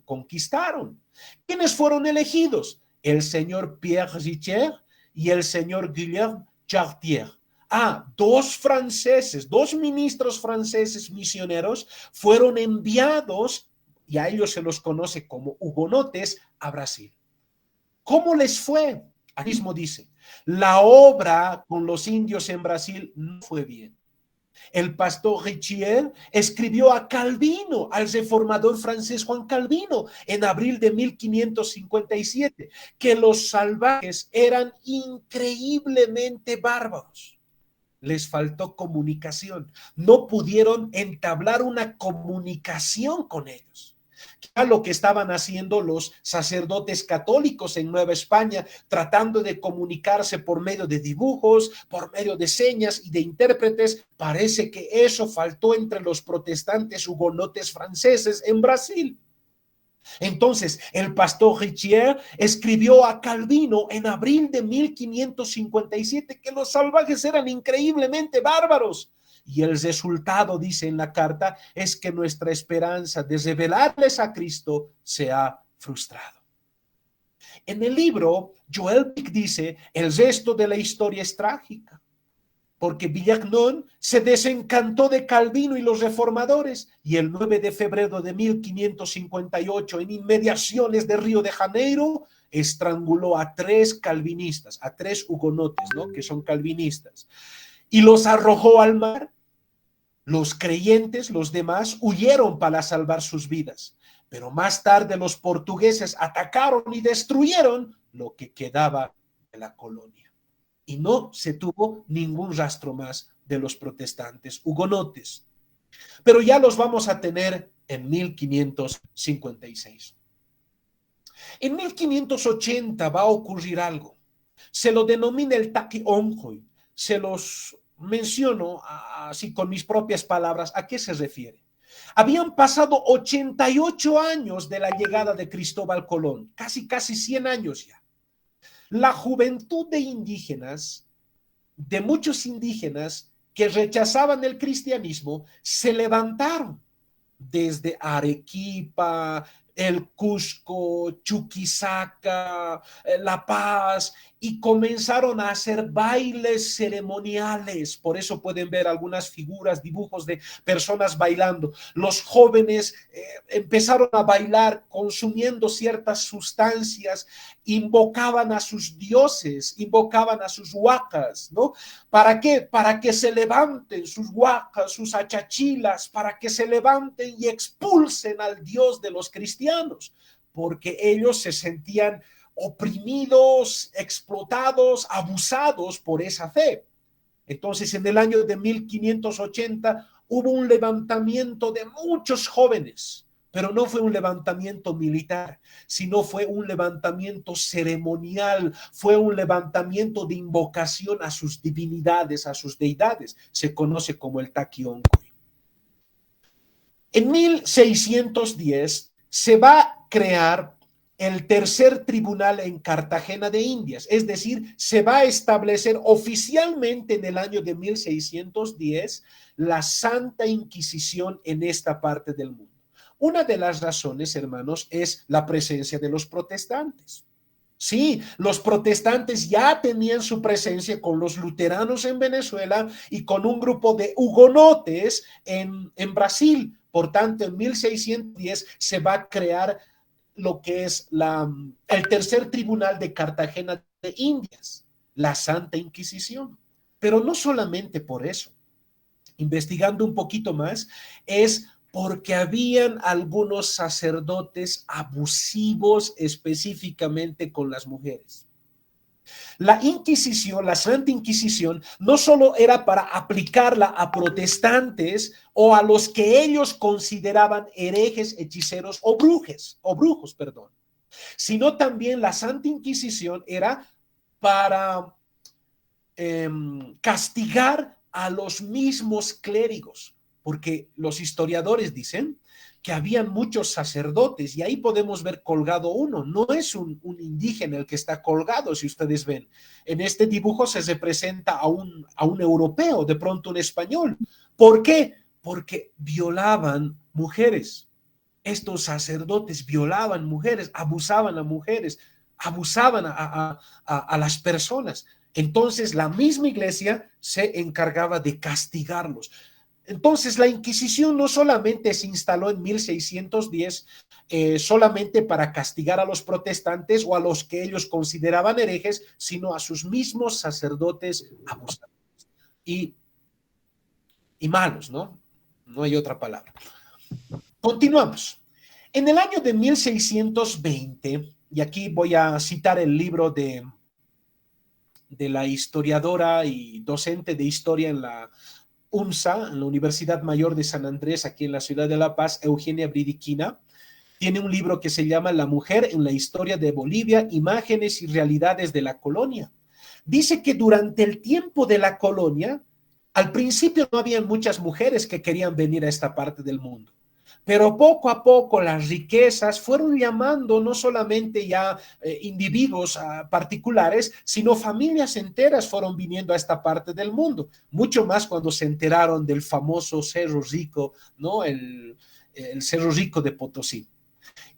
conquistaron. ¿Quiénes fueron elegidos? El señor Pierre Richer y el señor Guillaume Chartier. 2 franceses, 2 ministros franceses misioneros fueron enviados, y a ellos se los conoce como hugonotes, a Brasil. ¿Cómo les fue? Aquí mismo dice: la obra con los indios en Brasil no fue bien. El pastor Richier escribió a Calvino, al reformador francés Juan Calvino, en abril de 1557, que los salvajes eran increíblemente bárbaros. Les faltó comunicación. No pudieron entablar una comunicación con ellos. A lo que estaban haciendo los sacerdotes católicos en Nueva España, tratando de comunicarse por medio de dibujos, por medio de señas y de intérpretes. Parece que eso faltó entre los protestantes hugonotes franceses en Brasil. Entonces, el pastor Richier escribió a Calvino en abril de 1557 que los salvajes eran increíblemente bárbaros. Y el resultado, dice en la carta, es que nuestra esperanza de revelarles a Cristo se ha frustrado. En el libro, Joel Pic dice, el resto de la historia es trágica, porque Villagnon se desencantó de Calvino y los reformadores, y el 9 de febrero de 1558, en inmediaciones de Río de Janeiro, estranguló a 3 calvinistas, a 3 hugonotes, ¿no?, que son calvinistas, y los arrojó al mar. Los creyentes, los demás, huyeron para salvar sus vidas, pero más tarde los portugueses atacaron y destruyeron lo que quedaba de la colonia. Y no se tuvo ningún rastro más de los protestantes hugonotes. Pero ya los vamos a tener en 1556. En 1580 va a ocurrir algo. Se lo denomina el Taqui-Onjoy. Se los menciono así con mis propias palabras. ¿A qué se refiere? Habían pasado 88 años de la llegada de Cristóbal Colón, casi 100 años ya. La juventud de indígenas, de muchos indígenas que rechazaban el cristianismo, se levantaron desde Arequipa, el Cusco, Chuquisaca, La Paz, y comenzaron a hacer bailes ceremoniales. Por eso pueden ver algunas figuras, dibujos de personas bailando. Los jóvenes empezaron a bailar consumiendo ciertas sustancias, invocaban a sus dioses, invocaban a sus huacas, ¿no? ¿Para qué? Para que se levanten sus huacas, sus achachilas, para que se levanten y expulsen al Dios de los cristianos, porque ellos se sentían oprimidos, explotados, abusados por esa fe. Entonces, en el año de 1580 hubo un levantamiento de muchos jóvenes, pero no fue un levantamiento militar, sino fue un levantamiento ceremonial, fue un levantamiento de invocación a sus divinidades, a sus deidades. Se conoce como el Taqui-Onjoy. En 1610 se va a crear el tercer tribunal en Cartagena de Indias, es decir, se va a establecer oficialmente en el año de 1610 la Santa Inquisición en esta parte del mundo. Una de las razones, hermanos, es la presencia de los protestantes. Sí, los protestantes ya tenían su presencia con los luteranos en Venezuela y con un grupo de hugonotes en Brasil. Por tanto, en 1610 se va a crear lo que es el tercer tribunal de Cartagena de Indias, la Santa Inquisición. Pero no solamente por eso. Investigando un poquito más, es porque habían algunos sacerdotes abusivos específicamente con las mujeres. La Inquisición, la Santa Inquisición, no solo era para aplicarla a protestantes o a los que ellos consideraban herejes, hechiceros o brujos, sino también la Santa Inquisición era para castigar a los mismos clérigos, porque los historiadores dicen que habían muchos sacerdotes y ahí podemos ver colgado uno. No es un indígena el que está colgado, si ustedes ven. En este dibujo se representa a un europeo, de pronto un español. ¿Por qué? Porque violaban mujeres. Estos sacerdotes violaban mujeres, abusaban a mujeres, abusaban a las personas. Entonces la misma iglesia se encargaba de castigarlos. Entonces, la Inquisición no solamente se instaló en 1610 solamente para castigar a los protestantes o a los que ellos consideraban herejes, sino a sus mismos sacerdotes abusadores. Y y malos, ¿no? No hay otra palabra. Continuamos. En el año de 1620, y aquí voy a citar el libro de la historiadora y docente de historia en la UMSA, en la Universidad Mayor de San Andrés, aquí en la ciudad de La Paz, Eugenia Bridiquina, tiene un libro que se llama La mujer en la historia de Bolivia, imágenes y realidades de la colonia. Dice que durante el tiempo de la colonia, al principio no habían muchas mujeres que querían venir a esta parte del mundo, pero poco a poco las riquezas fueron llamando no solamente ya individuos particulares, sino familias enteras fueron viniendo a esta parte del mundo, mucho más cuando se enteraron del famoso Cerro Rico, ¿no? El Cerro Rico de Potosí.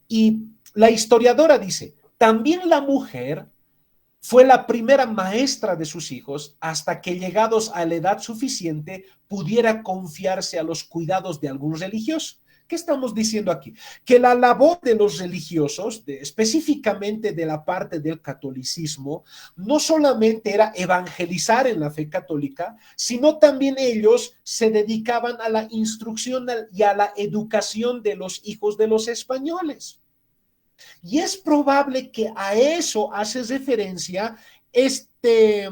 Y la historiadora dice, también la mujer fue la primera maestra de sus hijos hasta que llegados a la edad suficiente pudiera confiarse a los cuidados de algún religioso. ¿Qué estamos diciendo aquí? Que la labor de los religiosos, específicamente de la parte del catolicismo, no solamente era evangelizar en la fe católica, sino también ellos se dedicaban a la instrucción y a la educación de los hijos de los españoles. Y es probable que a eso hace referencia este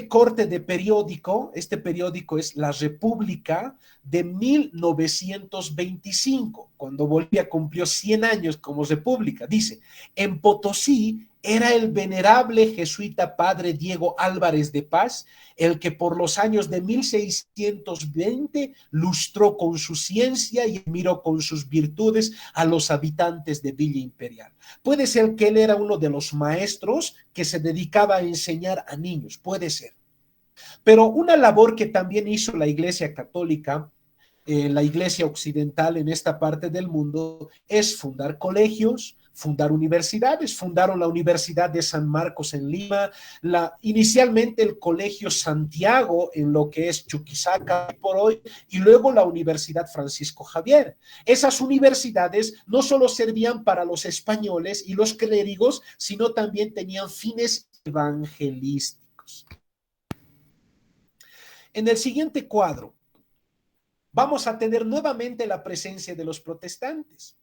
corte de periódico. Este periódico es La República de 1925, cuando Bolivia cumplió 100 años como república. Dice, en Potosí era el venerable jesuita padre Diego Álvarez de Paz, el que por los años de 1620 lustró con su ciencia y admiró con sus virtudes a los habitantes de Villa Imperial. Puede ser que él era uno de los maestros que se dedicaba a enseñar a niños, puede ser. Pero una labor que también hizo la Iglesia Católica, la Iglesia Occidental en esta parte del mundo, es fundar colegios, fundar universidades. Fundaron la Universidad de San Marcos en Lima, inicialmente el Colegio Santiago en lo que es Chuquisaca por hoy, y luego la Universidad Francisco Javier. Esas universidades no solo servían para los españoles y los clérigos, sino también tenían fines evangelísticos. En el siguiente cuadro vamos a tener nuevamente la presencia de los protestantes.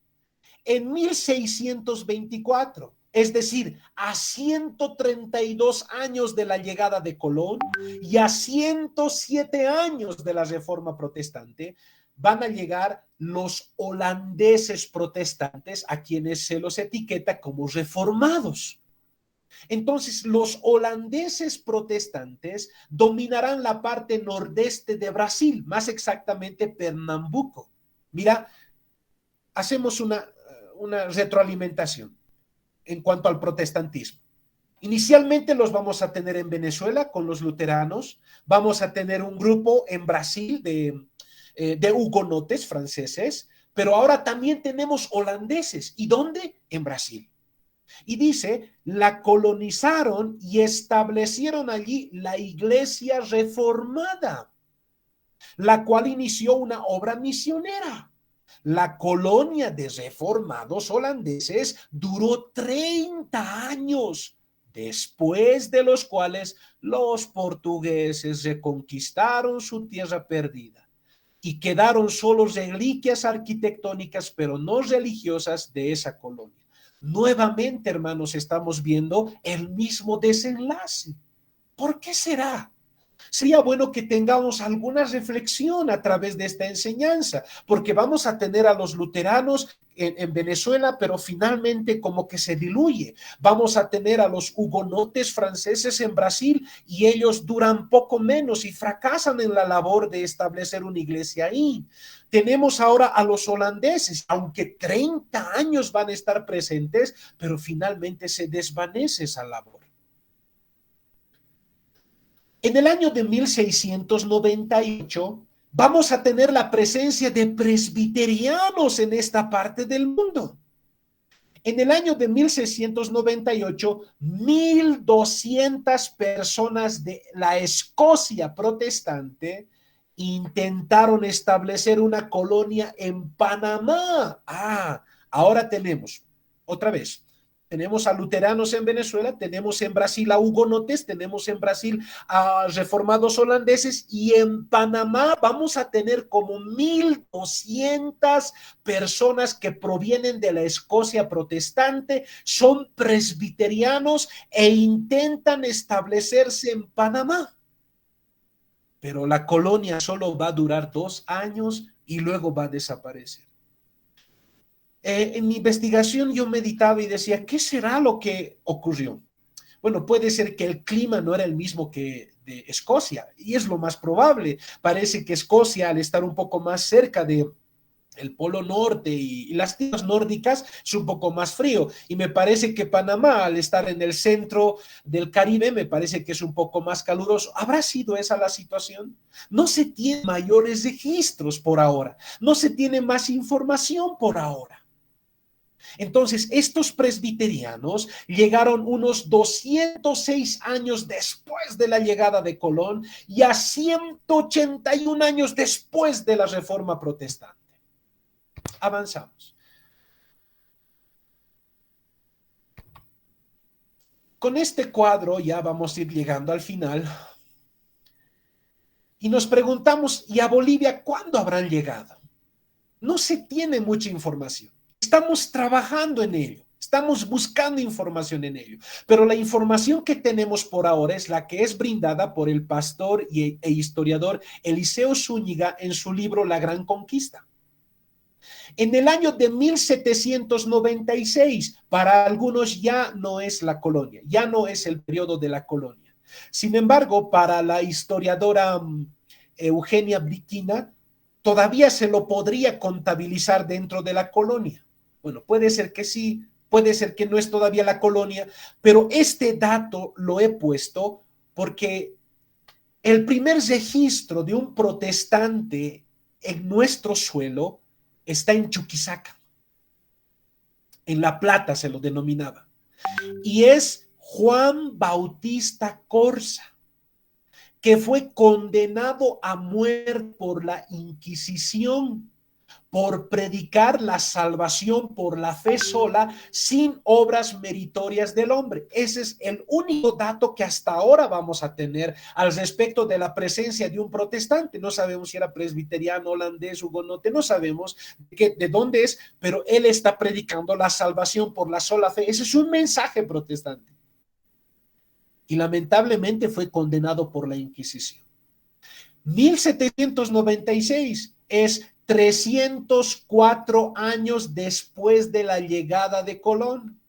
En 1624, es decir, a 132 años de la llegada de Colón y a 107 años de la Reforma Protestante, van a llegar los holandeses protestantes, a quienes se los etiqueta como reformados. Entonces, los holandeses protestantes dominarán la parte nordeste de Brasil, más exactamente Pernambuco. Mira, hacemos una retroalimentación en cuanto al protestantismo. Inicialmente los vamos a tener en Venezuela con los luteranos, vamos a tener un grupo en Brasil de hugonotes franceses, pero ahora también tenemos holandeses. ¿Y dónde? En Brasil. Y dice, la colonizaron y establecieron allí la iglesia reformada, la cual inició una obra misionera. La colonia de reformados holandeses duró 30 años, después de los cuales los portugueses reconquistaron su tierra perdida y quedaron solo reliquias arquitectónicas, pero no religiosas de esa colonia. Nuevamente, hermanos, estamos viendo el mismo desenlace. ¿Por qué será? Sería bueno que tengamos alguna reflexión a través de esta enseñanza, porque vamos a tener a los luteranos en Venezuela, pero finalmente como que se diluye. Vamos a tener a los hugonotes franceses en Brasil y ellos duran poco menos y fracasan en la labor de establecer una iglesia ahí. Tenemos ahora a los holandeses, aunque 30 años van a estar presentes, pero finalmente se desvanece esa labor. En el año de 1698 vamos a tener la presencia de presbiterianos en esta parte del mundo. En el año de 1698, 1,200 personas de la Escocia protestante intentaron establecer una colonia en Panamá. Ahora tenemos, otra vez, tenemos a luteranos en Venezuela, tenemos en Brasil a hugonotes, tenemos en Brasil a reformados holandeses y en Panamá vamos a tener como 1,200 personas que provienen de la Escocia protestante, son presbiterianos e intentan establecerse en Panamá. Pero la colonia solo va a durar 2 años y luego va a desaparecer. En mi investigación yo meditaba y decía, ¿qué será lo que ocurrió? Bueno, puede ser que el clima no era el mismo que de Escocia, y es lo más probable. Parece que Escocia, al estar un poco más cerca de el Polo Norte y las tierras nórdicas, es un poco más frío. Y me parece que Panamá, al estar en el centro del Caribe, me parece que es un poco más caluroso. ¿Habrá sido esa la situación? No se tienen mayores registros por ahora. No se tiene más información por ahora. Entonces, estos presbiterianos llegaron unos 206 años después de la llegada de Colón y a 181 años después de la Reforma Protestante. Avanzamos. Con este cuadro ya vamos a ir llegando al final y nos preguntamos, ¿y a Bolivia cuándo habrán llegado? No se tiene mucha información. Estamos trabajando en ello, estamos buscando información en ello, pero la información que tenemos por ahora es la que es brindada por el pastor e historiador Eliseo Zúñiga en su libro La Gran Conquista. En el año de 1796, para algunos ya no es la colonia, ya no es el periodo de la colonia. Sin embargo, para la historiadora Eugenia Briquina, todavía se lo podría contabilizar dentro de la colonia. Bueno, puede ser que sí, puede ser que no es todavía la colonia, pero este dato lo he puesto porque el primer registro de un protestante en nuestro suelo está en Chuquisaca. En La Plata se lo denominaba. Y es Juan Bautista Corsa, que fue condenado a muerte por la Inquisición por predicar la salvación por la fe sola sin obras meritorias del hombre. Ese es el único dato que hasta ahora vamos a tener al respecto de la presencia de un protestante. No sabemos si era presbiteriano, holandés, hugonote, no sabemos de dónde es, pero él está predicando la salvación por la sola fe. Ese es un mensaje protestante. Y lamentablemente fue condenado por la Inquisición. 1796 es 304 años después de la llegada de Colón.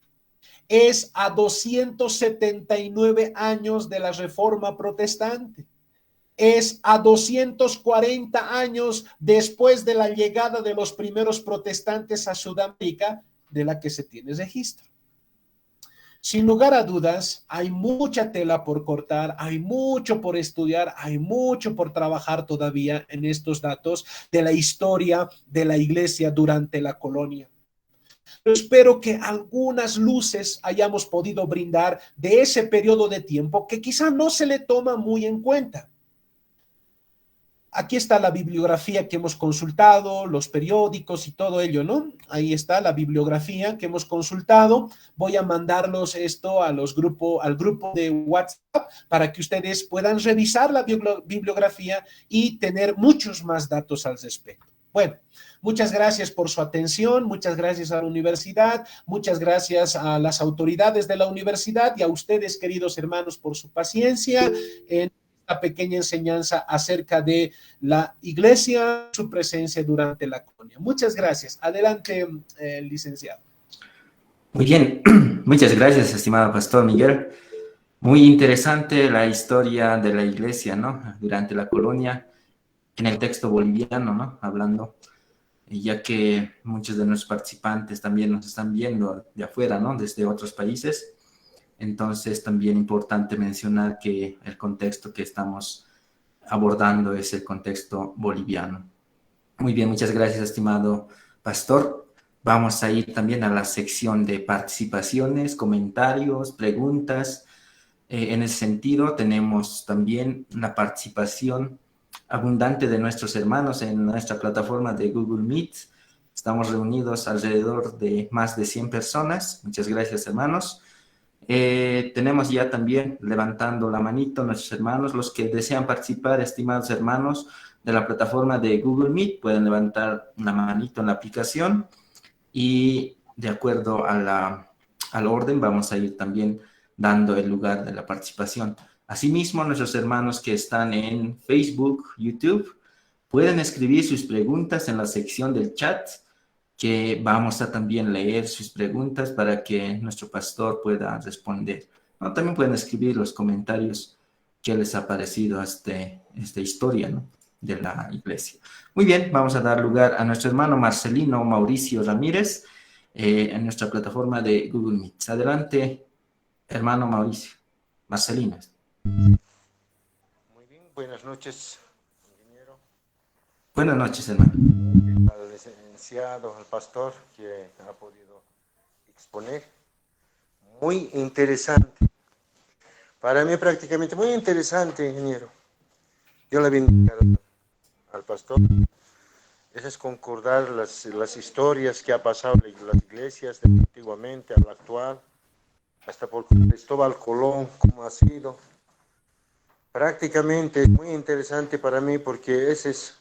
Es a 279 años de la Reforma Protestante. Es a 240 años después de la llegada de los primeros protestantes a Sudamérica, de la que se tiene registro. Sin lugar a dudas, hay mucha tela por cortar, hay mucho por estudiar, hay mucho por trabajar todavía en estos datos de la historia de la iglesia durante la colonia. Espero que algunas luces hayamos podido brindar de ese periodo de tiempo que quizá no se le toma muy en cuenta. Aquí está la bibliografía que hemos consultado, los periódicos y todo ello, ¿no? Ahí está la bibliografía que hemos consultado. Voy a mandarlos esto al grupo de WhatsApp para que ustedes puedan revisar la bibliografía y tener muchos más datos al respecto. Bueno, muchas gracias por su atención, muchas gracias a la universidad, muchas gracias a las autoridades de la universidad y a ustedes, queridos hermanos, por su paciencia en esta pequeña enseñanza acerca de la iglesia, su presencia durante la colonia. Muchas gracias. Adelante, licenciado. Muy bien, muchas gracias, estimado pastor Miguel. Muy interesante la historia de la iglesia, ¿no? Durante la colonia, en el texto boliviano, ¿no? Hablando, ya que muchos de nuestros participantes también nos están viendo de afuera, ¿no? Desde otros países. Entonces, también importante mencionar que el contexto que estamos abordando es el contexto boliviano. Muy bien, muchas gracias, estimado pastor. Vamos a ir también a la sección de participaciones, comentarios, preguntas. En ese sentido, tenemos también la participación abundante de nuestros hermanos en nuestra plataforma de Google Meet. Estamos reunidos alrededor de más de 100 personas. Muchas gracias, hermanos. Tenemos ya también levantando la manito nuestros hermanos, los que desean participar, estimados hermanos, de la plataforma de Google Meet, pueden levantar una manito en la aplicación y de acuerdo al orden vamos a ir también dando el lugar de la participación. Asimismo, nuestros hermanos que están en Facebook, YouTube, pueden escribir sus preguntas en la sección del chat, que vamos a también leer sus preguntas para que nuestro pastor pueda responder. ¿No? También pueden escribir los comentarios que les ha parecido esta historia, ¿no?, de la iglesia. Muy bien, vamos a dar lugar a nuestro hermano Marcelino Mauricio Ramírez en nuestra plataforma de Google Meet. Adelante, hermano Mauricio. Marcelino. Muy bien, buenas noches, ingeniero. Buenas noches, hermano. Al licenciado, al pastor que ha podido exponer. Muy interesante. Para mí prácticamente muy interesante, ingeniero. Yo le bendiga al pastor. Eso es concordar las historias que ha pasado en las iglesias de antiguamente a la actual, hasta por Cristóbal Colón, cómo ha sido. Prácticamente es muy interesante para mí porque ese es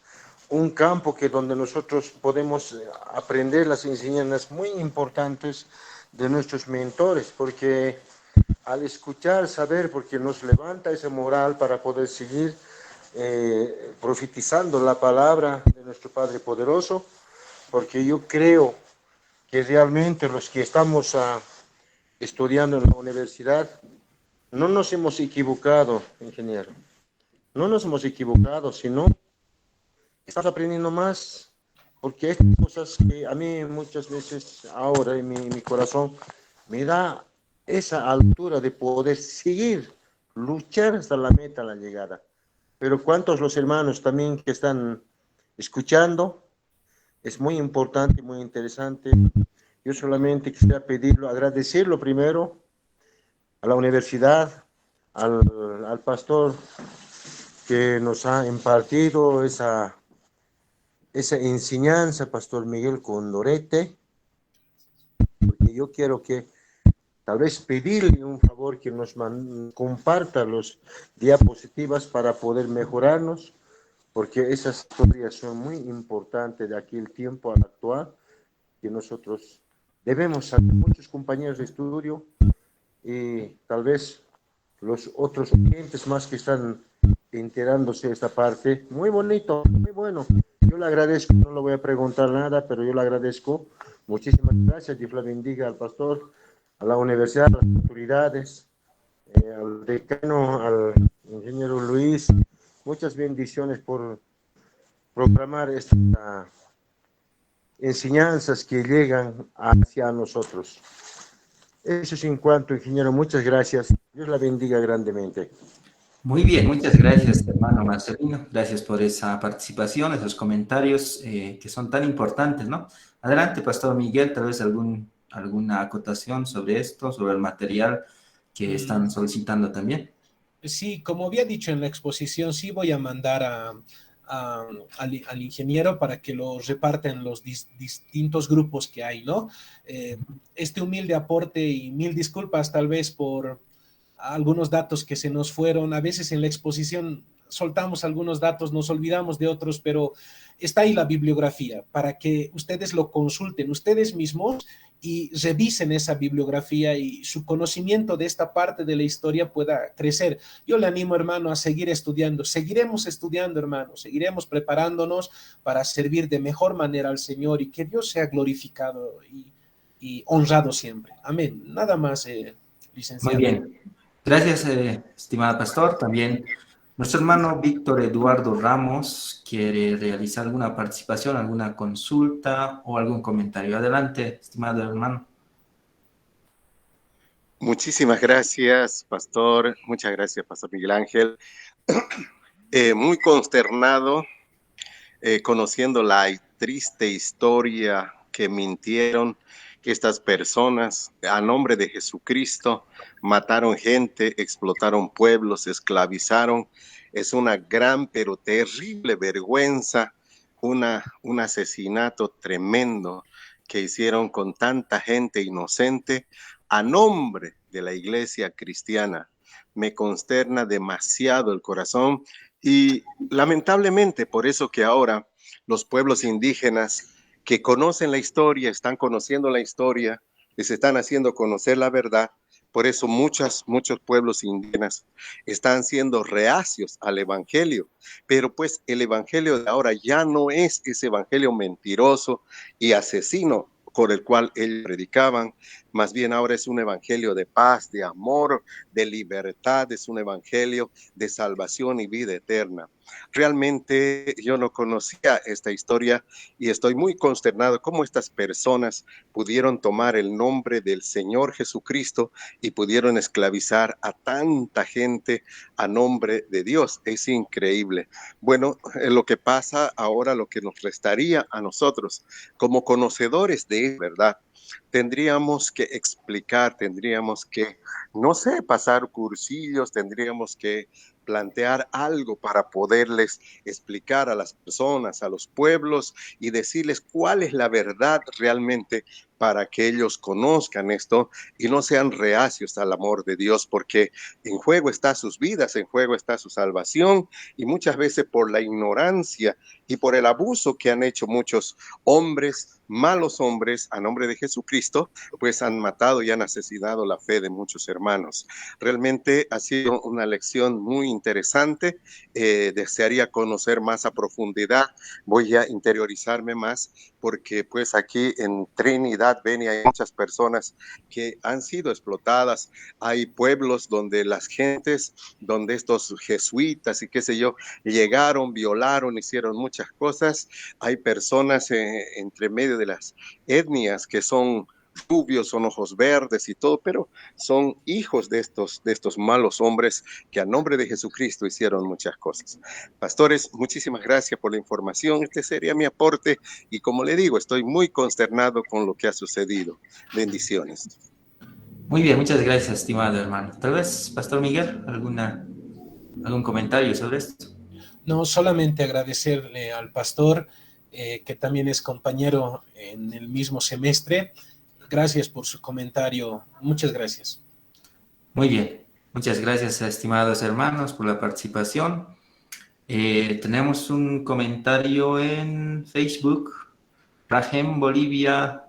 un campo que donde nosotros podemos aprender las enseñanzas muy importantes de nuestros mentores, porque al escuchar, saber, porque nos levanta esa moral para poder seguir profetizando la palabra de nuestro Padre Poderoso, porque yo creo que realmente los que estamos estudiando en la universidad no nos hemos equivocado, ingeniero, no nos hemos equivocado, sino estamos aprendiendo más, porque estas cosas que a mí muchas veces ahora en mi corazón me da esa altura de poder seguir, luchar hasta la meta, la llegada. Pero cuántos los hermanos también que están escuchando, es muy importante, muy interesante. Yo solamente quisiera pedirlo, agradecerlo primero a la universidad, al pastor que nos ha impartido esa enseñanza, Pastor Miguel Condorete, porque yo quiero que tal vez pedirle un favor que nos comparta los diapositivas para poder mejorarnos, porque esas historias son muy importantes de aquel tiempo al actual, que nosotros debemos saber, muchos compañeros de estudio y tal vez los otros oyentes más que están enterándose de esta parte. Muy bonito, muy bueno. Yo le agradezco, no le voy a preguntar nada, pero yo le agradezco. Muchísimas gracias. Dios la bendiga al pastor, a la universidad, a las autoridades, al decano, al ingeniero Luis. Muchas bendiciones por programar estas enseñanzas que llegan hacia nosotros. Eso es en cuanto, ingeniero. Muchas gracias. Dios la bendiga grandemente. Muy bien, muchas gracias, hermano Marcelino. Gracias por esa participación, esos comentarios que son tan importantes, ¿no? Adelante, Pastor Miguel, tal vez alguna acotación sobre esto, sobre el material que están solicitando también. Sí, como había dicho en la exposición, sí voy a mandar al ingeniero para que lo reparta en los distintos grupos que hay, ¿no? Este humilde aporte y mil disculpas tal vez por algunos datos que se nos fueron. A veces en la exposición soltamos algunos datos, nos olvidamos de otros, pero está ahí la bibliografía para que ustedes lo consulten ustedes mismos y revisen esa bibliografía y su conocimiento de esta parte de la historia pueda crecer. Yo le animo, hermano, a seguir estudiando. Seguiremos estudiando, hermano. Seguiremos preparándonos para servir de mejor manera al Señor y que Dios sea glorificado y honrado siempre. Amén. Nada más, licenciado. Muy bien. Gracias, estimado pastor. También nuestro hermano Víctor Eduardo Ramos quiere realizar alguna participación, alguna consulta o algún comentario. Adelante, estimado hermano. Muchísimas gracias, pastor. Muchas gracias, pastor Miguel Ángel. Muy consternado, conociendo la triste historia que mintieron, que estas personas, a nombre de Jesucristo, mataron gente, explotaron pueblos, esclavizaron. Es una gran pero terrible vergüenza un asesinato tremendo que hicieron con tanta gente inocente a nombre de la iglesia cristiana. Me consterna demasiado el corazón y lamentablemente por eso que ahora los pueblos indígenas que conocen la historia, están conociendo la historia, les están haciendo conocer la verdad. Por eso muchos pueblos indígenas están siendo reacios al evangelio, pero pues el evangelio de ahora ya no es ese evangelio mentiroso y asesino por el cual ellos predicaban, más bien ahora es un evangelio de paz, de amor, de libertad, es un evangelio de salvación y vida eterna. Realmente yo no conocía esta historia y estoy muy consternado cómo estas personas pudieron tomar el nombre del Señor Jesucristo y pudieron esclavizar a tanta gente a nombre de Dios. Es increíble. Bueno, lo que pasa ahora, lo que nos restaría a nosotros como conocedores de verdad, tendríamos que explicar, tendríamos que, no sé, pasar cursillos, tendríamos que plantear algo para poderles explicar a las personas, a los pueblos y decirles cuál es la verdad realmente para que ellos conozcan esto y no sean reacios al amor de Dios, porque en juego está sus vidas, en juego está su salvación y muchas veces por la ignorancia y por el abuso que han hecho muchos hombres, malos hombres, a nombre de Jesucristo, pues han matado y han asesinado la fe de muchos hermanos. Realmente ha sido una lección muy interesante. Desearía conocer más a profundidad. Voy a interiorizarme más porque pues aquí en Trinidad, Beni, hay muchas personas que han sido explotadas. Hay pueblos donde las gentes, donde estos jesuitas y qué sé yo, llegaron, violaron, hicieron muchas cosas. Hay personas entre medio de las etnias que son rubios, son ojos verdes y todo, pero son hijos de estos malos hombres que a nombre de Jesucristo hicieron muchas cosas. Pastores, muchísimas gracias por la información. Este sería mi aporte y como le digo, estoy muy consternado con lo que ha sucedido. Bendiciones. Muy bien, muchas gracias, estimado hermano. Tal vez, Pastor Miguel, algún comentario sobre esto. No, solamente agradecerle al pastor, que también es compañero en el mismo semestre. Gracias por su comentario. Muchas gracias. Muy bien. Muchas gracias, estimados hermanos, por la participación. Tenemos un comentario en Facebook. Rajem Bolivia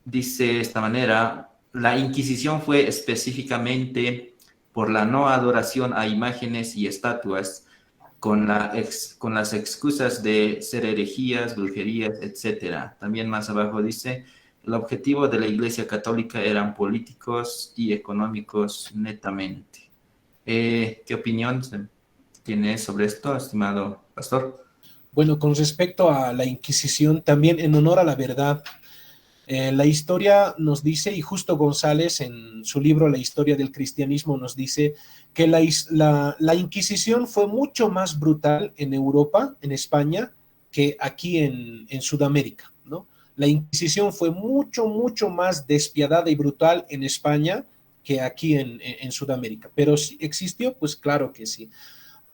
dice de esta manera: la Inquisición fue específicamente por la no adoración a imágenes y estatuas, con las excusas de ser herejías, brujerías, etc. También más abajo dice: el objetivo de la Iglesia Católica eran políticos y económicos netamente. ¿Qué opinión tiene sobre esto, estimado pastor? Bueno, con respecto a la Inquisición, también en honor a la verdad, la historia nos dice, y Justo González en su libro La historia del cristianismo nos dice que la Inquisición fue mucho más brutal en Europa, en España, que aquí en Sudamérica, ¿no? La Inquisición fue mucho, mucho más despiadada y brutal en España que aquí en Sudamérica. Pero si existió, pues claro que sí.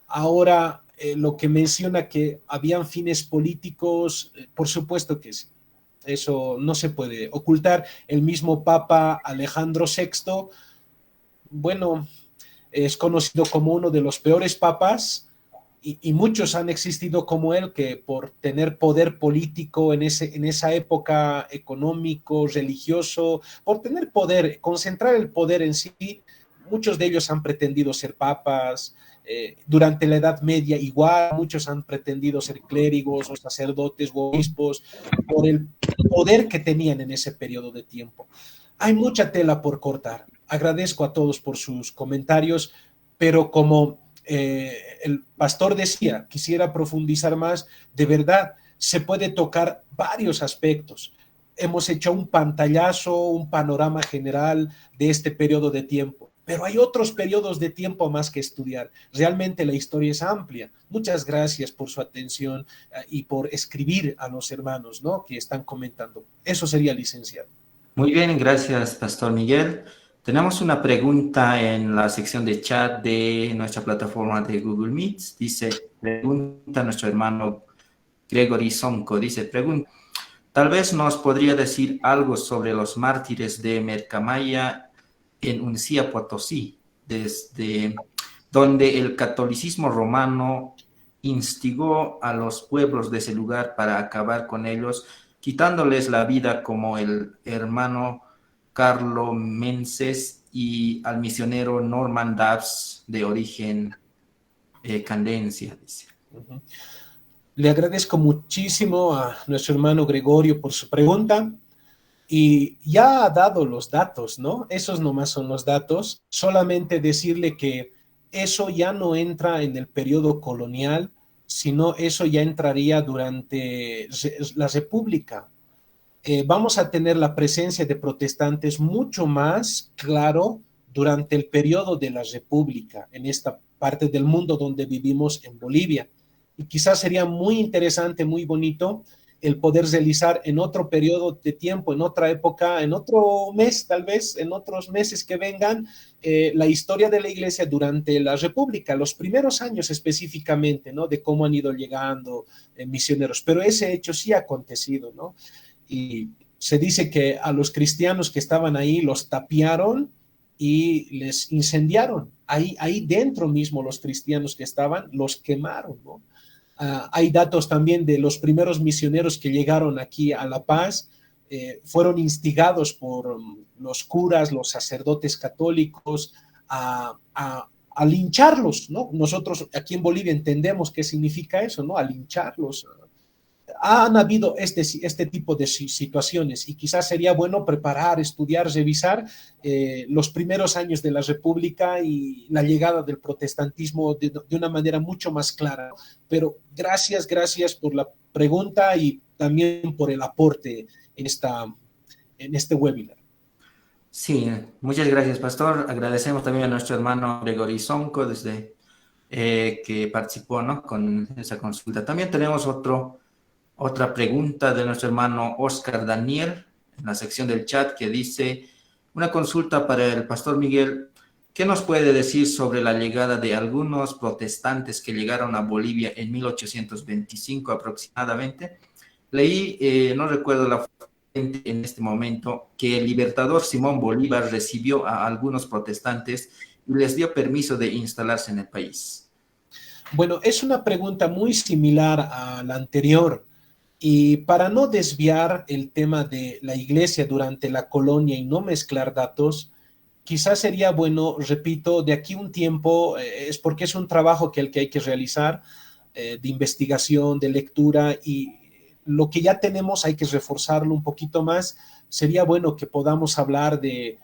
Ahora, lo que menciona que habían fines políticos, por supuesto que sí. Eso no se puede ocultar. El mismo Papa Alejandro VI, bueno, es conocido como uno de los peores papas y muchos han existido como él que por tener poder político en esa época, económico, religioso, por tener poder, concentrar el poder en sí, muchos de ellos han pretendido ser papas. Durante la Edad Media igual, muchos han pretendido ser clérigos o sacerdotes o obispos por el poder que tenían en ese periodo de tiempo. Hay mucha tela por cortar. Agradezco a todos por sus comentarios, pero como el pastor decía, quisiera profundizar más, de verdad se puede tocar varios aspectos. Hemos hecho un pantallazo, un panorama general de este periodo de tiempo, pero hay otros periodos de tiempo más que estudiar. Realmente la historia es amplia. Muchas gracias por su atención y por escribir a los hermanos, ¿no?, que están comentando. Eso sería, licenciado. Muy bien, gracias, Pastor Miguel. Tenemos una pregunta en la sección de chat de nuestra plataforma de Google Meet. Dice, pregunta nuestro hermano Gregory Sonco, dice, pregunta, tal vez nos podría decir algo sobre los mártires de Mercamaya en Uncía, Potosí, desde donde el catolicismo romano instigó a los pueblos de ese lugar para acabar con ellos, quitándoles la vida, como el hermano Carlo Menses y al misionero Norman Dabbs, de origen candense, dice. Le agradezco muchísimo a nuestro hermano Gregorio por su pregunta y ya ha dado los datos, ¿no? Esos nomás son los datos. Solamente decirle que eso ya no entra en el periodo colonial, sino eso ya entraría durante la República. Vamos a tener la presencia de protestantes mucho más claro durante el periodo de la República, en esta parte del mundo donde vivimos en Bolivia. Y quizás sería muy interesante, muy bonito, el poder realizar en otro periodo de tiempo, en otra época, en otro mes, tal vez, en otros meses que vengan, la historia de la iglesia durante la República, los primeros años específicamente, ¿no? De cómo han ido llegando misioneros. Pero ese hecho sí ha acontecido, ¿no? Y se dice que a los cristianos que estaban ahí los tapiaron y les incendiaron. Ahí dentro mismo los cristianos que estaban los quemaron, ¿no? Hay datos también de los primeros misioneros que llegaron aquí a La Paz, fueron instigados por los curas, los sacerdotes católicos a lincharlos, ¿no? Nosotros aquí en Bolivia entendemos qué significa eso, ¿no? A lincharlos. Han habido este tipo de situaciones y quizás sería bueno preparar, estudiar, revisar los primeros años de la República y la llegada del protestantismo de una manera mucho más clara. Pero gracias por la pregunta y también por el aporte en este webinar. Sí, muchas gracias, pastor. Agradecemos también a nuestro hermano Gregory Sonco desde que participó, ¿no?, con esa consulta. También tenemos otra pregunta de nuestro hermano Oscar Daniel en la sección del chat que dice, una consulta para el pastor Miguel, ¿qué nos puede decir sobre la llegada de algunos protestantes que llegaron a Bolivia en 1825 aproximadamente? Leí, no recuerdo la fuente en este momento, que el libertador Simón Bolívar recibió a algunos protestantes y les dio permiso de instalarse en el país. Bueno, es una pregunta muy similar a la anterior. Y para no desviar el tema de la iglesia durante la colonia y no mezclar datos, quizás sería bueno, repito, de aquí un tiempo, es porque es un trabajo que hay que realizar, de investigación, de lectura, y lo que ya tenemos hay que reforzarlo un poquito más. Sería bueno que podamos hablar de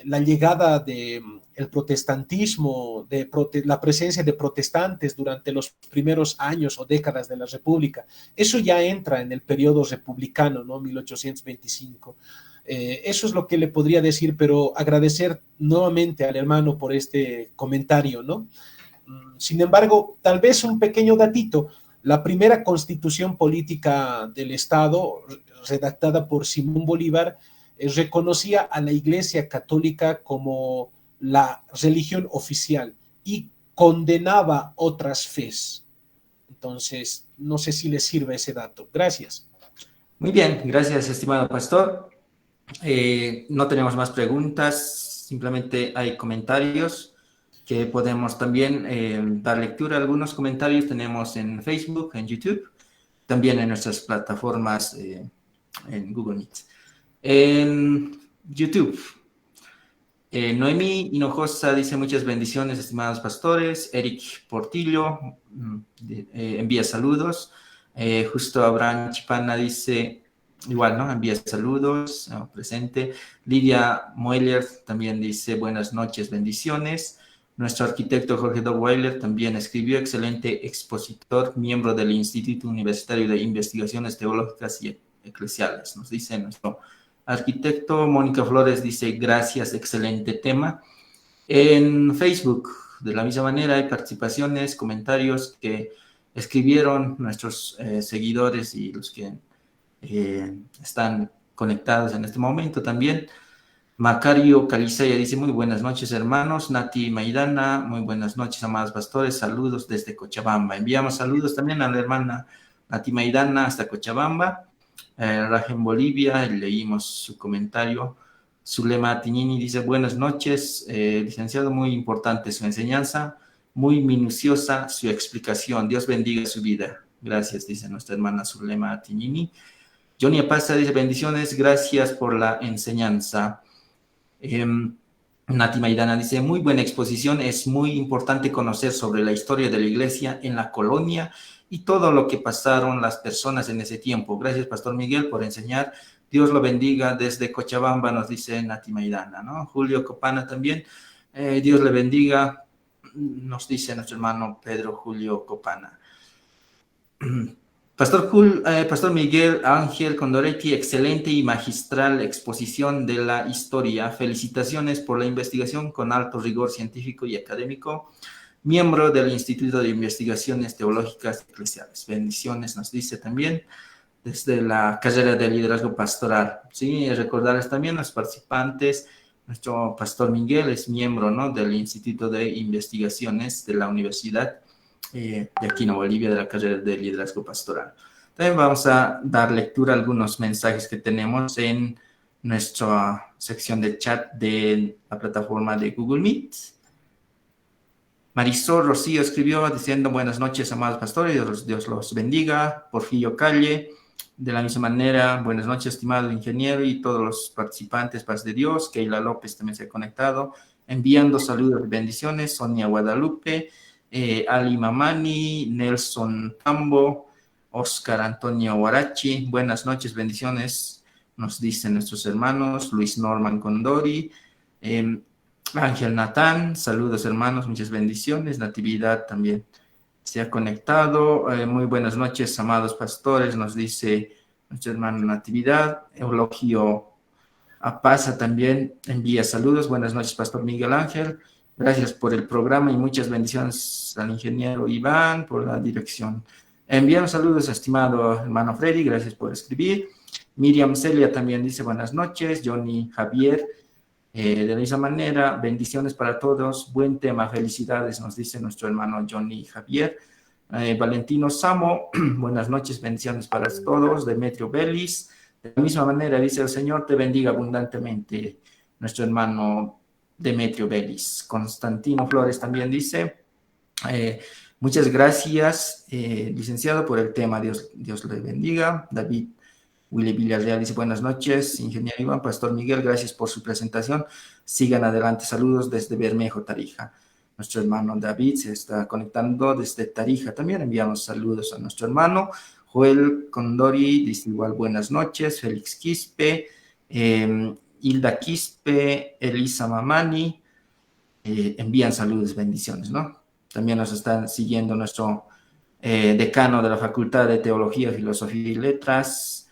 la llegada del protestantismo, de la presencia de protestantes durante los primeros años o décadas de la República. Eso ya entra en el periodo republicano, ¿no? 1825. Eso es lo que le podría decir, pero agradecer nuevamente al hermano por este comentario, ¿no? Sin embargo, tal vez un pequeño datito. La primera constitución política del Estado, redactada por Simón Bolívar, reconocía a la Iglesia Católica como la religión oficial y condenaba otras fes. Entonces, no sé si les sirve ese dato. Gracias. Muy bien, gracias, estimado pastor. No tenemos más preguntas, simplemente hay comentarios que podemos también dar lectura. Algunos comentarios tenemos en Facebook, en YouTube, también en nuestras plataformas en Google Meet. En YouTube, Noemí Hinojosa dice muchas bendiciones, estimados pastores. Eric Portillo envía saludos. Justo Abraham Chipana dice igual, ¿no? Envía saludos, presente. Lidia Moeller también dice buenas noches, bendiciones. Nuestro arquitecto Jorge Dogweiler también escribió, excelente expositor, miembro del Instituto Universitario de Investigaciones Teológicas y Eclesiales, nos dice nuestro arquitecto. Mónica Flores dice gracias, excelente tema. En Facebook, de la misma manera, hay participaciones, comentarios que escribieron nuestros seguidores y los que están conectados en este momento también. Macario Calizaya dice, muy buenas noches, hermanos. Nati Maidana, muy buenas noches, amados pastores. Saludos desde Cochabamba. Enviamos saludos también a la hermana Nati Maidana hasta Cochabamba. Rajen Bolivia, leímos su comentario. Zulema Tiñini dice, buenas noches, licenciado, muy importante su enseñanza, muy minuciosa su explicación. Dios bendiga su vida. Gracias, dice nuestra hermana Zulema Tiñini. Johnny Apasta dice, bendiciones, gracias por la enseñanza. Nati Maidana dice, muy buena exposición, es muy importante conocer sobre la historia de la iglesia en la colonia y todo lo que pasaron las personas en ese tiempo. Gracias, Pastor Miguel, por enseñar. Dios lo bendiga desde Cochabamba, nos dice Nati Maidana, ¿no? Julio Copana también, Dios le bendiga, nos dice nuestro hermano Pedro Julio Copana. Pastor Miguel Ángel Condoretti, excelente y magistral exposición de la historia. Felicitaciones por la investigación con alto rigor científico y académico. Miembro del Instituto de Investigaciones Teológicas Eclesiales. Bendiciones, nos dice también desde la carrera de liderazgo pastoral. Sí, recordarles también a los participantes, nuestro Pastor Miguel es miembro, ¿no?, del Instituto de Investigaciones de la Universidad de aquí en Bolivia, de la carrera de liderazgo pastoral. También vamos a dar lectura a algunos mensajes que tenemos en nuestra sección de chat de la plataforma de Google Meet. Marisol Rocío escribió diciendo, buenas noches, amados pastores, Dios los bendiga. Porfirio Calle, de la misma manera, buenas noches, estimado ingeniero y todos los participantes, paz de Dios. Keila López también se ha conectado, enviando saludos y bendiciones. Sonia Guadalupe, Ali Mamani, Nelson Tambo, Oscar Antonio Huarachi, buenas noches, bendiciones, nos dicen nuestros hermanos. Luis Norman Condori, Ángel Natán, saludos hermanos, muchas bendiciones. Natividad también se ha conectado. Muy buenas noches, amados pastores, nos dice nuestra hermana Natividad. Eulogio Apaza también envía saludos. Buenas noches, Pastor Miguel Ángel. Gracias por el programa y muchas bendiciones al ingeniero Iván por la dirección. Enviamos saludos, estimado hermano Freddy, gracias por escribir. Miriam Celia también dice buenas noches. Johnny Javier, de la misma manera, bendiciones para todos. Buen tema, felicidades, nos dice nuestro hermano Johnny Javier. Valentino Samo, buenas noches, bendiciones para todos. Demetrio Belis, de la misma manera, dice el Señor te bendiga abundantemente, nuestro hermano Demetrio Belis. Constantino Flores también dice, muchas gracias, licenciado, por el tema, Dios le bendiga. David Willy Villarreal dice, buenas noches, ingeniero Iván, Pastor Miguel, gracias por su presentación, sigan adelante, saludos desde Bermejo, Tarija. Nuestro hermano David se está conectando desde Tarija, también enviamos saludos a nuestro hermano. Joel Condori dice igual buenas noches. Félix Quispe, Hilda Quispe, Elisa Mamani, envían saludos, bendiciones, ¿no? También nos están siguiendo nuestro decano de la Facultad de Teología, Filosofía y Letras,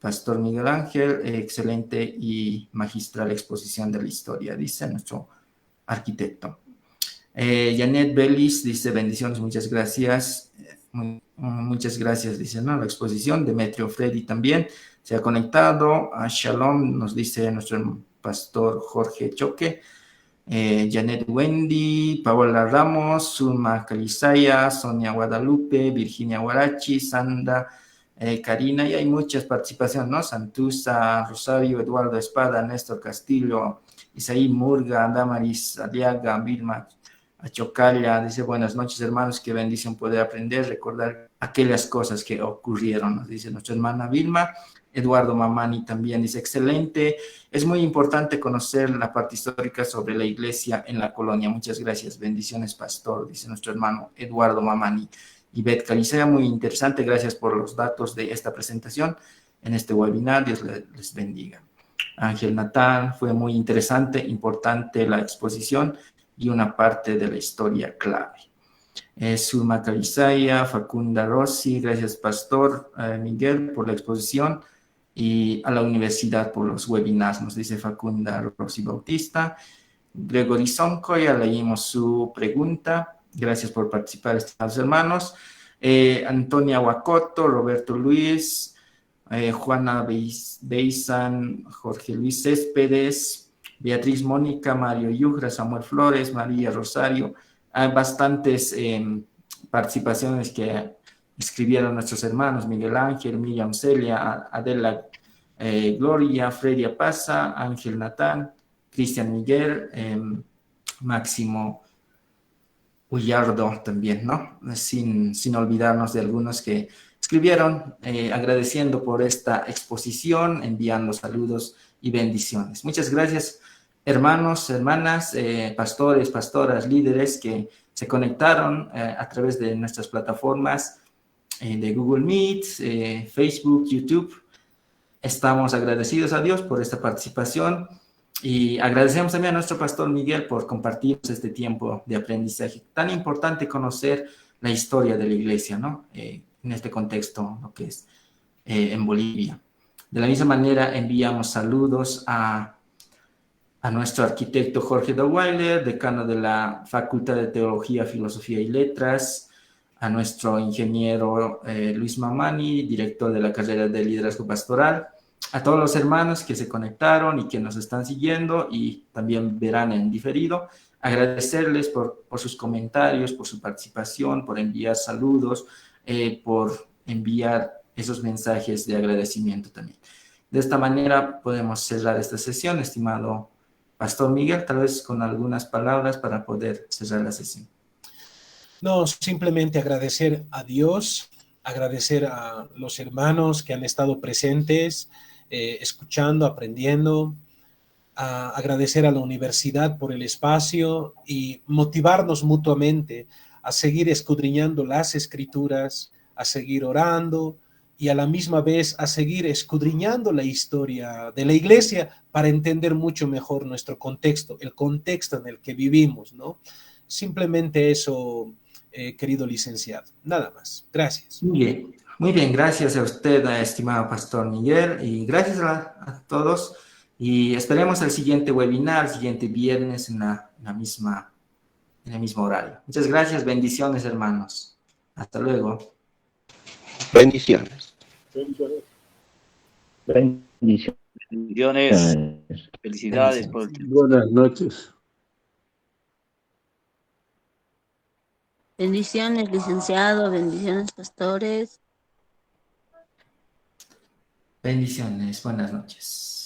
Pastor Miguel Ángel, excelente y magistral exposición de la historia, dice nuestro arquitecto. Janet Belis dice bendiciones, muchas gracias. Muchas gracias, dice, ¿no?, la exposición. Demetrio Freddy también se ha conectado. A Shalom nos dice nuestro pastor Jorge Choque. Janet Wendy, Paola Ramos, Zulma Calizaya, Sonia Guadalupe, Virginia Huarachi, Sandra, Karina, y hay muchas participaciones, ¿no? Santusa, Rosario, Eduardo Espada, Néstor Castillo, Isaí Murga, Damaris Aliaga, Vilma Achocalla, dice buenas noches hermanos, qué bendición poder aprender, recordar aquellas cosas que ocurrieron, nos dice nuestra hermana Vilma. Eduardo Mamani también dice excelente, es muy importante conocer la parte histórica sobre la iglesia en la colonia, muchas gracias, bendiciones pastor, dice nuestro hermano Eduardo Mamani. Ivette Calicea, muy interesante, gracias por los datos de esta presentación en este webinar, Dios les bendiga. Ángel Natán, fue muy interesante, importante la exposición y una parte de la historia clave. Zulma Calizaya, Facunda Rossi, gracias Pastor Miguel por la exposición y a la universidad por los webinars, nos dice Facunda Rossi Bautista. Gregory Sonco, ya leímos su pregunta, gracias por participar, estimados hermanos. Antonia Huacoto, Roberto Luis, Juana Beisan, Jorge Luis Céspedes, Beatriz Mónica, Mario Yugra, Samuel Flores, María Rosario. Hay bastantes participaciones que escribieron nuestros hermanos, Miguel Ángel, Miriam Celia, Adela Gloria, Fredia Pasa, Ángel Natán, Cristian Miguel, Máximo Ullardo también, ¿no? Sin olvidarnos de algunos que escribieron agradeciendo por esta exposición, enviando saludos y bendiciones. Muchas gracias, hermanos, hermanas, pastores, pastoras, líderes que se conectaron a través de nuestras plataformas de Google Meet, Facebook, YouTube. Estamos agradecidos a Dios por esta participación y agradecemos también a nuestro pastor Miguel por compartirnos este tiempo de aprendizaje. Tan importante conocer la historia de la iglesia, ¿no? En este contexto, lo que es en Bolivia. De la misma manera, enviamos saludos a nuestro arquitecto Jorge Daweiler, decano de la Facultad de Teología, Filosofía y Letras, a nuestro ingeniero Luis Mamani, director de la carrera de Liderazgo Pastoral, a todos los hermanos que se conectaron y que nos están siguiendo y también verán en diferido. Agradecerles por sus comentarios, por su participación, por enviar saludos, por enviar esos mensajes de agradecimiento también. De esta manera podemos cerrar esta sesión, estimado Pastor Miguel, tal vez con algunas palabras para poder cerrar la sesión. No, simplemente agradecer a Dios, agradecer a los hermanos que han estado presentes, escuchando, aprendiendo, agradecer a la universidad por el espacio y motivarnos mutuamente a seguir escudriñando las escrituras, a seguir orando y a la misma vez a seguir escudriñando la historia de la iglesia para entender mucho mejor nuestro contexto, el contexto en el que vivimos, ¿no? Simplemente eso, querido licenciado, nada más. Gracias. Muy bien, gracias a usted, estimado Pastor Miguel, y gracias a todos. Y esperemos el siguiente webinar, el siguiente viernes en el mismo horario. Muchas gracias, bendiciones, hermanos. Hasta luego. Bendiciones. Bendiciones. Felicidades por el tiempo. Buenas noches. Bendiciones, licenciado, bendiciones, pastores. Bendiciones, buenas noches.